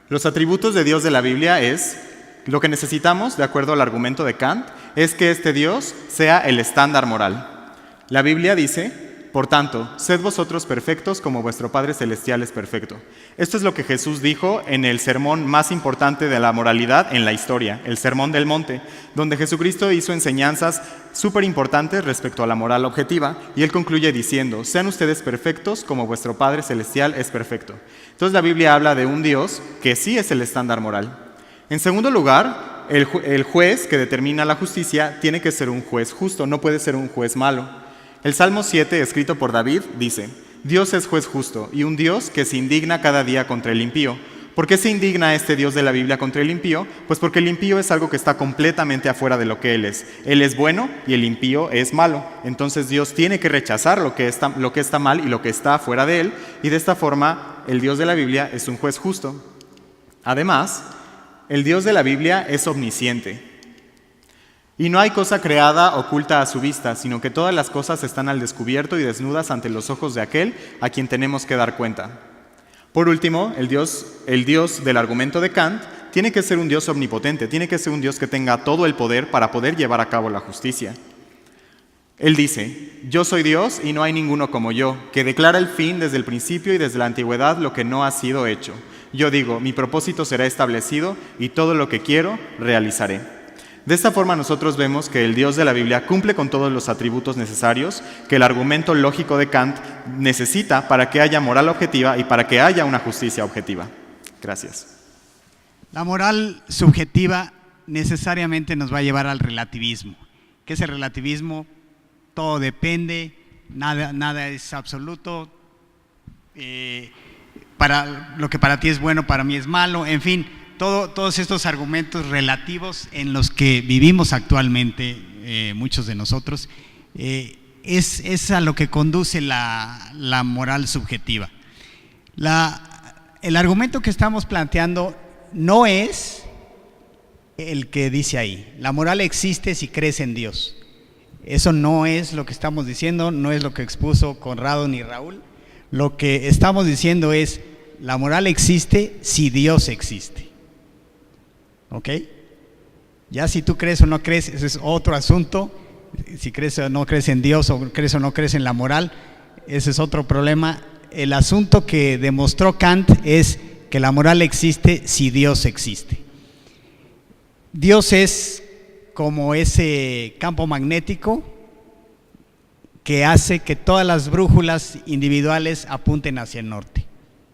los atributos de Dios de la Biblia es, lo que necesitamos, de acuerdo al argumento de Kant, es que este Dios sea el estándar moral. La Biblia dice, por tanto, sed vosotros perfectos como vuestro Padre Celestial es perfecto. Esto es lo que Jesús dijo en el sermón más importante de la moralidad en la historia, el Sermón del Monte, donde Jesucristo hizo enseñanzas súper importantes respecto a la moral objetiva, y Él concluye diciendo, sean ustedes perfectos como vuestro Padre Celestial es perfecto. Entonces la Biblia habla de un Dios que sí es el estándar moral. En segundo lugar, el juez que determina la justicia tiene que ser un juez justo, no puede ser un juez malo. El Salmo 7, escrito por David, dice, Dios es juez justo y un Dios que se indigna cada día contra el impío. ¿Por qué se indigna este Dios de la Biblia contra el impío? Pues porque el impío es algo que está completamente afuera de lo que Él es. Él es bueno y el impío es malo. Entonces Dios tiene que rechazar lo que está mal y lo que está fuera de Él, y de esta forma el Dios de la Biblia es un juez justo. Además, el Dios de la Biblia es omnisciente. Y no hay cosa creada oculta a su vista, sino que todas las cosas están al descubierto y desnudas ante los ojos de aquel a quien tenemos que dar cuenta. Por último, el Dios del argumento de Kant tiene que ser un Dios omnipotente, tiene que ser un Dios que tenga todo el poder para poder llevar a cabo la justicia. Él dice, yo soy Dios y no hay ninguno como yo, que declara el fin desde el principio y desde la antigüedad lo que no ha sido hecho. Yo digo, mi propósito será establecido y todo lo que quiero realizaré. De esta forma nosotros vemos que el Dios de la Biblia cumple con todos los atributos necesarios que el argumento lógico de Kant necesita para que haya moral objetiva y para que haya una justicia objetiva. Gracias. La moral subjetiva necesariamente nos va a llevar al relativismo. ¿Qué es el relativismo? Todo depende, nada es absoluto, para lo que para ti es bueno, para mí es malo, en fin. Todos estos argumentos relativos en los que vivimos actualmente, muchos de nosotros, es a lo que conduce la moral subjetiva. El argumento que estamos planteando no es el que dice ahí. La moral existe si crees en Dios. Eso no es lo que estamos diciendo, no es lo que expuso Conrado ni Raúl. Lo que estamos diciendo es, la moral existe si Dios existe. ¿Ok? Ya si tú crees o no crees, ese es otro asunto. Si crees o no crees en Dios, o no crees en la moral, ese es otro problema. El asunto que demostró Kant es que la moral existe si Dios existe. Dios es como ese campo magnético que hace que todas las brújulas individuales apunten hacia el norte.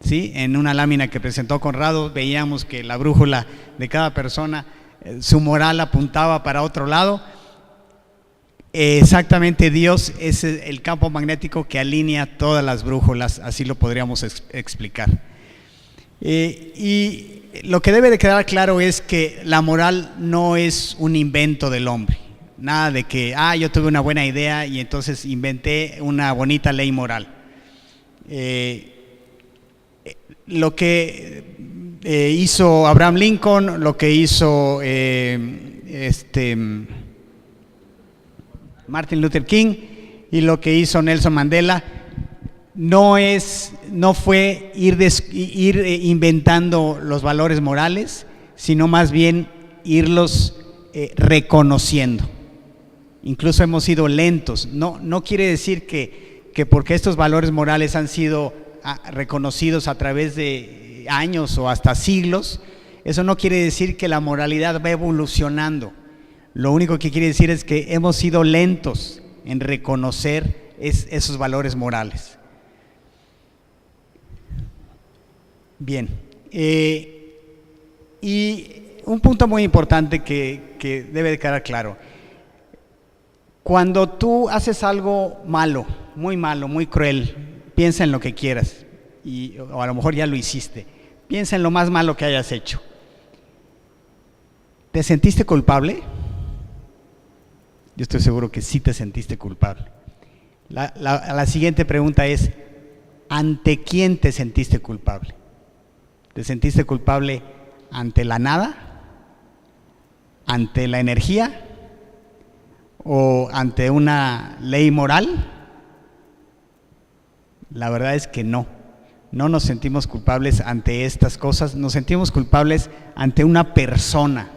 ¿Sí? En una lámina que presentó Conrado veíamos que la brújula de cada persona, su moral apuntaba para otro lado. Exactamente, Dios es el campo magnético que alinea todas las brújulas, así lo podríamos explicar. Y lo que debe de quedar claro es que la moral no es un invento del hombre. Nada de que, yo tuve una buena idea y entonces inventé una bonita ley moral. Lo que hizo Abraham Lincoln, lo que hizo Martin Luther King y lo que hizo Nelson Mandela no fue ir inventando los valores morales, sino más bien irlos reconociendo. Incluso hemos sido lentos. No quiere decir que porque estos valores morales han sido reconocidos a través de años o hasta siglos, eso no quiere decir que la moralidad va evolucionando. Lo único que quiere decir es que hemos sido lentos en reconocer esos valores morales. Bien, y un punto muy importante que debe de quedar claro: cuando tú haces algo malo, muy cruel, piensa en lo que quieras, o a lo mejor ya lo hiciste, piensa en lo más malo que hayas hecho. ¿Te sentiste culpable? Yo estoy seguro que sí te sentiste culpable. La siguiente pregunta es: ¿ante quién te sentiste culpable? ¿Te sentiste culpable ante la nada? ¿Ante la energía? ¿O ante una ley moral? La verdad es que no nos sentimos culpables ante estas cosas, nos sentimos culpables ante una persona,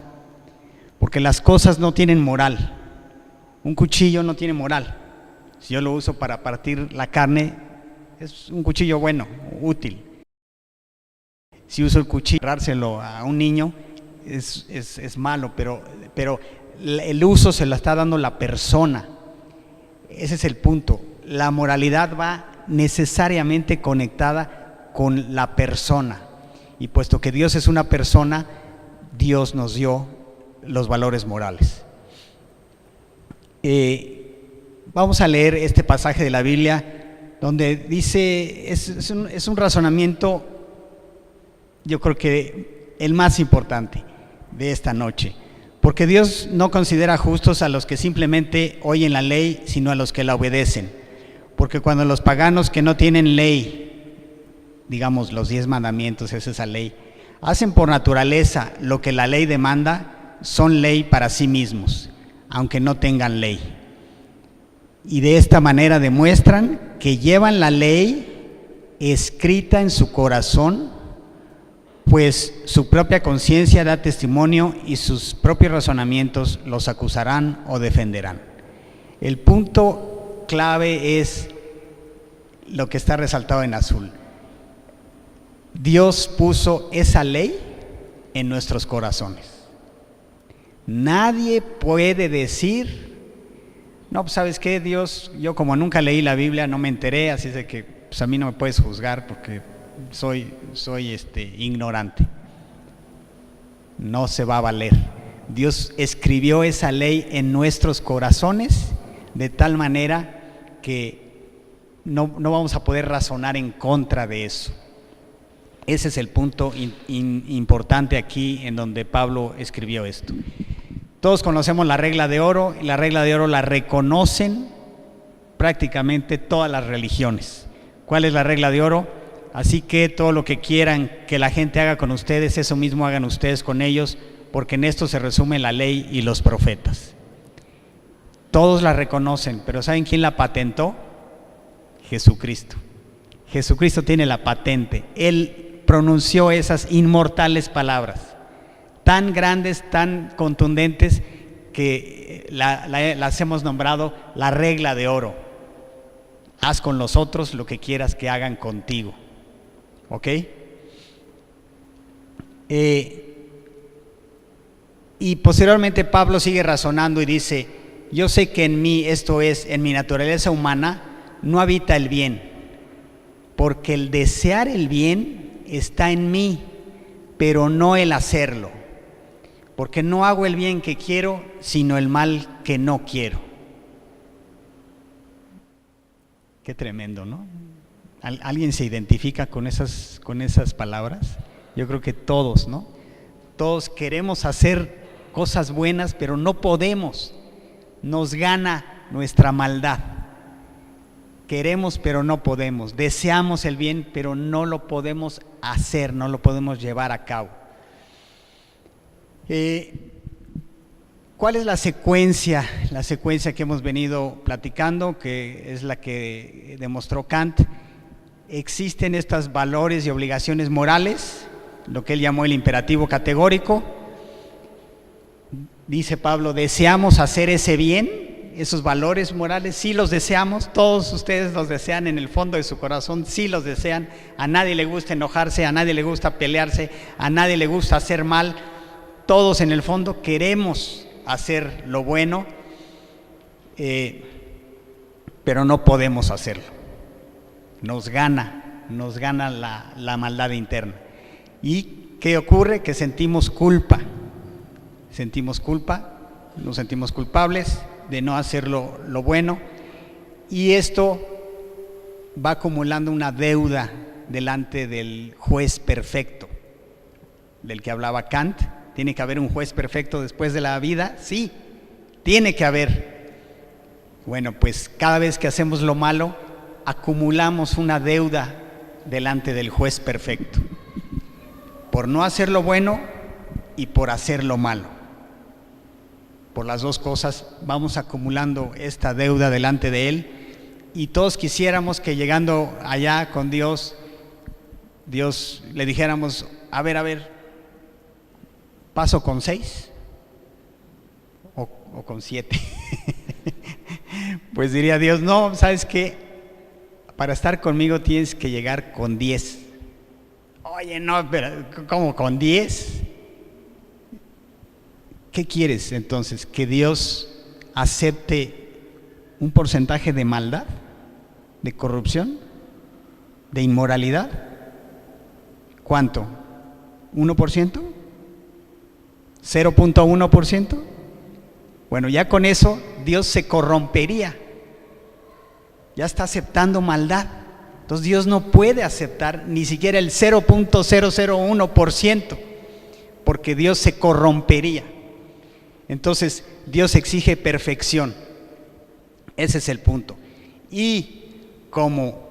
porque las cosas no tienen moral. Un cuchillo no tiene moral. Si yo lo uso para partir la carne, es un cuchillo bueno, útil. Si uso el cuchillo para dárselo a un niño, es malo, pero el uso se lo está dando la persona. Ese es el punto. La moralidad va necesariamente conectada con la persona, y puesto que Dios es una persona, Dios nos dio los valores morales. Vamos a leer este pasaje de la Biblia donde dice, es un razonamiento, yo creo que el más importante de esta noche, porque Dios no considera justos a los que simplemente oyen la ley, sino a los que la obedecen. Porque cuando los paganos que no tienen ley, digamos los 10 mandamientos, es esa ley, hacen por naturaleza lo que la ley demanda, son ley para sí mismos, aunque no tengan ley. Y de esta manera demuestran que llevan la ley escrita en su corazón, pues su propia conciencia da testimonio y sus propios razonamientos los acusarán o defenderán. El punto clave es lo que está resaltado en azul. Dios puso esa ley en nuestros corazones. Nadie puede decir, no, pues ¿sabes qué, Dios? Yo como nunca leí la Biblia, no me enteré, así de que pues a mí no me puedes juzgar porque soy ignorante. No se va a valer. Dios escribió esa ley en nuestros corazones de tal manera que no vamos a poder razonar en contra de eso. Ese es el punto importante aquí en donde Pablo escribió esto. Todos conocemos la regla de oro, y la regla de oro la reconocen prácticamente todas las religiones. ¿Cuál es la regla de oro? Así que todo lo que quieran que la gente haga con ustedes, eso mismo hagan ustedes con ellos, porque en esto se resume la ley y los profetas. Todos la reconocen, pero ¿saben quién la patentó? Jesucristo. Jesucristo tiene la patente. Él pronunció esas inmortales palabras, tan grandes, tan contundentes, que las hemos nombrado la regla de oro. Haz con los otros lo que quieras que hagan contigo. ¿Ok? Y posteriormente Pablo sigue razonando y dice: yo sé que en mí, esto es, en mi naturaleza humana, no habita el bien, porque el desear el bien está en mí, pero no el hacerlo. Porque no hago el bien que quiero, sino el mal que no quiero. Qué tremendo, ¿no? ¿Alguien se identifica con esas palabras? Yo creo que todos, ¿no? Todos queremos hacer cosas buenas, pero no podemos. Nos gana nuestra maldad. Queremos, pero no podemos. Deseamos el bien, pero no lo podemos hacer, no lo podemos llevar a cabo. ¿Cuál es la secuencia? La secuencia que hemos venido platicando, que es la que demostró Kant. Existen estos valores y obligaciones morales, lo que él llamó el imperativo categórico. Dice Pablo: deseamos hacer ese bien, esos valores morales, sí los deseamos, todos ustedes los desean en el fondo de su corazón, sí los desean. A nadie le gusta enojarse, a nadie le gusta pelearse, a nadie le gusta hacer mal. Todos en el fondo queremos hacer lo bueno, pero no podemos hacerlo. Nos gana la maldad interna. ¿Y qué ocurre? Que sentimos culpa, nos sentimos culpables de no hacer lo bueno, y esto va acumulando una deuda delante del juez perfecto del que hablaba Kant. ¿Tiene que haber un juez perfecto después de la vida? Sí, tiene que haber. Bueno, pues cada vez que hacemos lo malo, acumulamos una deuda delante del juez perfecto, por no hacer lo bueno y por hacer lo malo. Por las dos cosas vamos acumulando esta deuda delante de Él, y todos quisiéramos que llegando allá con Dios le dijéramos: a ver, ¿paso con 6 o con 7? Pues diría Dios: no, ¿sabes qué? Para estar conmigo tienes que llegar con 10. Oye, no, pero ¿cómo con 10? ¿Qué quieres entonces? ¿Que Dios acepte un porcentaje de maldad, de corrupción, de inmoralidad? ¿Cuánto? ¿1%? ¿0.1%? Bueno, ya con eso Dios se corrompería. Ya está aceptando maldad. Entonces Dios no puede aceptar ni siquiera el 0.001%, porque Dios se corrompería. Entonces Dios exige perfección. Ese es el punto. Y como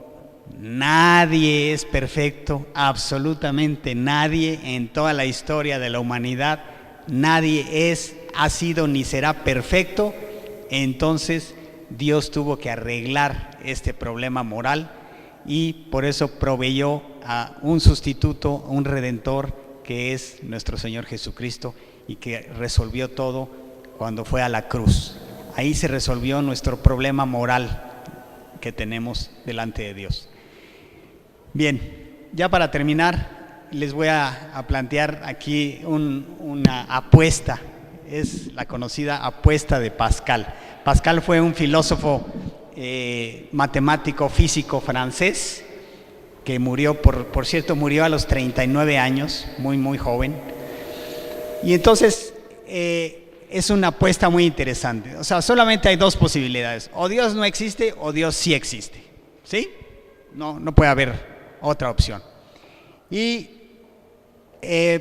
nadie es perfecto, absolutamente nadie en toda la historia de la humanidad, nadie ha sido ni será perfecto, entonces Dios tuvo que arreglar este problema moral, y por eso proveyó a un sustituto, un redentor, que es nuestro Señor Jesucristo, y que resolvió todo cuando fue a la cruz. Ahí se resolvió nuestro problema moral que tenemos delante de Dios. Bien, ya para terminar, les voy a plantear aquí una apuesta. Es la conocida apuesta de Pascal. Pascal fue un filósofo, matemático, físico francés, que murió, por cierto, murió a los 39 años, muy joven. Y entonces es una apuesta muy interesante. O sea, solamente hay dos posibilidades: o Dios no existe o Dios sí existe. ¿Sí? No puede haber otra opción. Y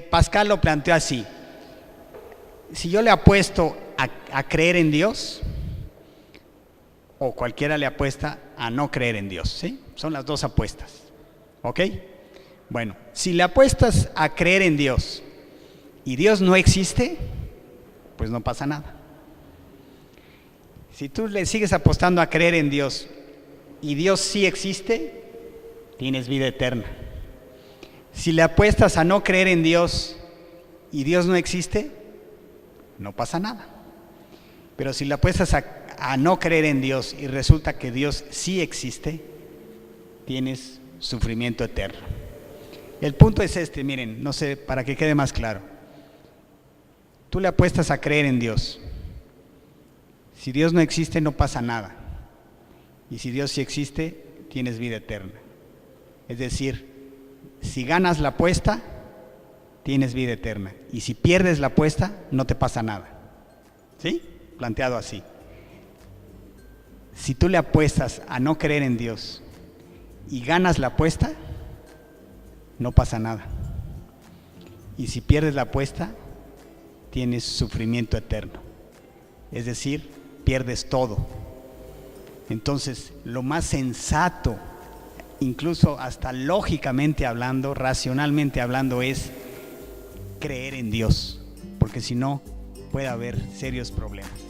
Pascal lo planteó así: si yo le apuesto a creer en Dios, o cualquiera le apuesta a no creer en Dios, ¿sí? Son las dos apuestas, ¿ok? Bueno, si le apuestas a creer en Dios y Dios no existe, pues no pasa nada. Si tú le sigues apostando a creer en Dios y Dios sí existe, tienes vida eterna. Si le apuestas a no creer en Dios y Dios no existe, no pasa nada. Pero si le apuestas a no creer en Dios y resulta que Dios sí existe, tienes sufrimiento eterno. El punto es este, miren, no sé, para que quede más claro. Tú le apuestas a creer en Dios. Si Dios no existe, no pasa nada. Y si Dios sí existe, tienes vida eterna. Es decir, si ganas la apuesta, tienes vida eterna. Y si pierdes la apuesta, no te pasa nada. ¿Sí? Planteado así. Si tú le apuestas a no creer en Dios y ganas la apuesta, no pasa nada. Y si pierdes la apuesta, tienes sufrimiento eterno. Es decir, pierdes todo. Entonces, lo más sensato, incluso hasta lógicamente hablando, racionalmente hablando, es creer en Dios, porque si no, puede haber serios problemas.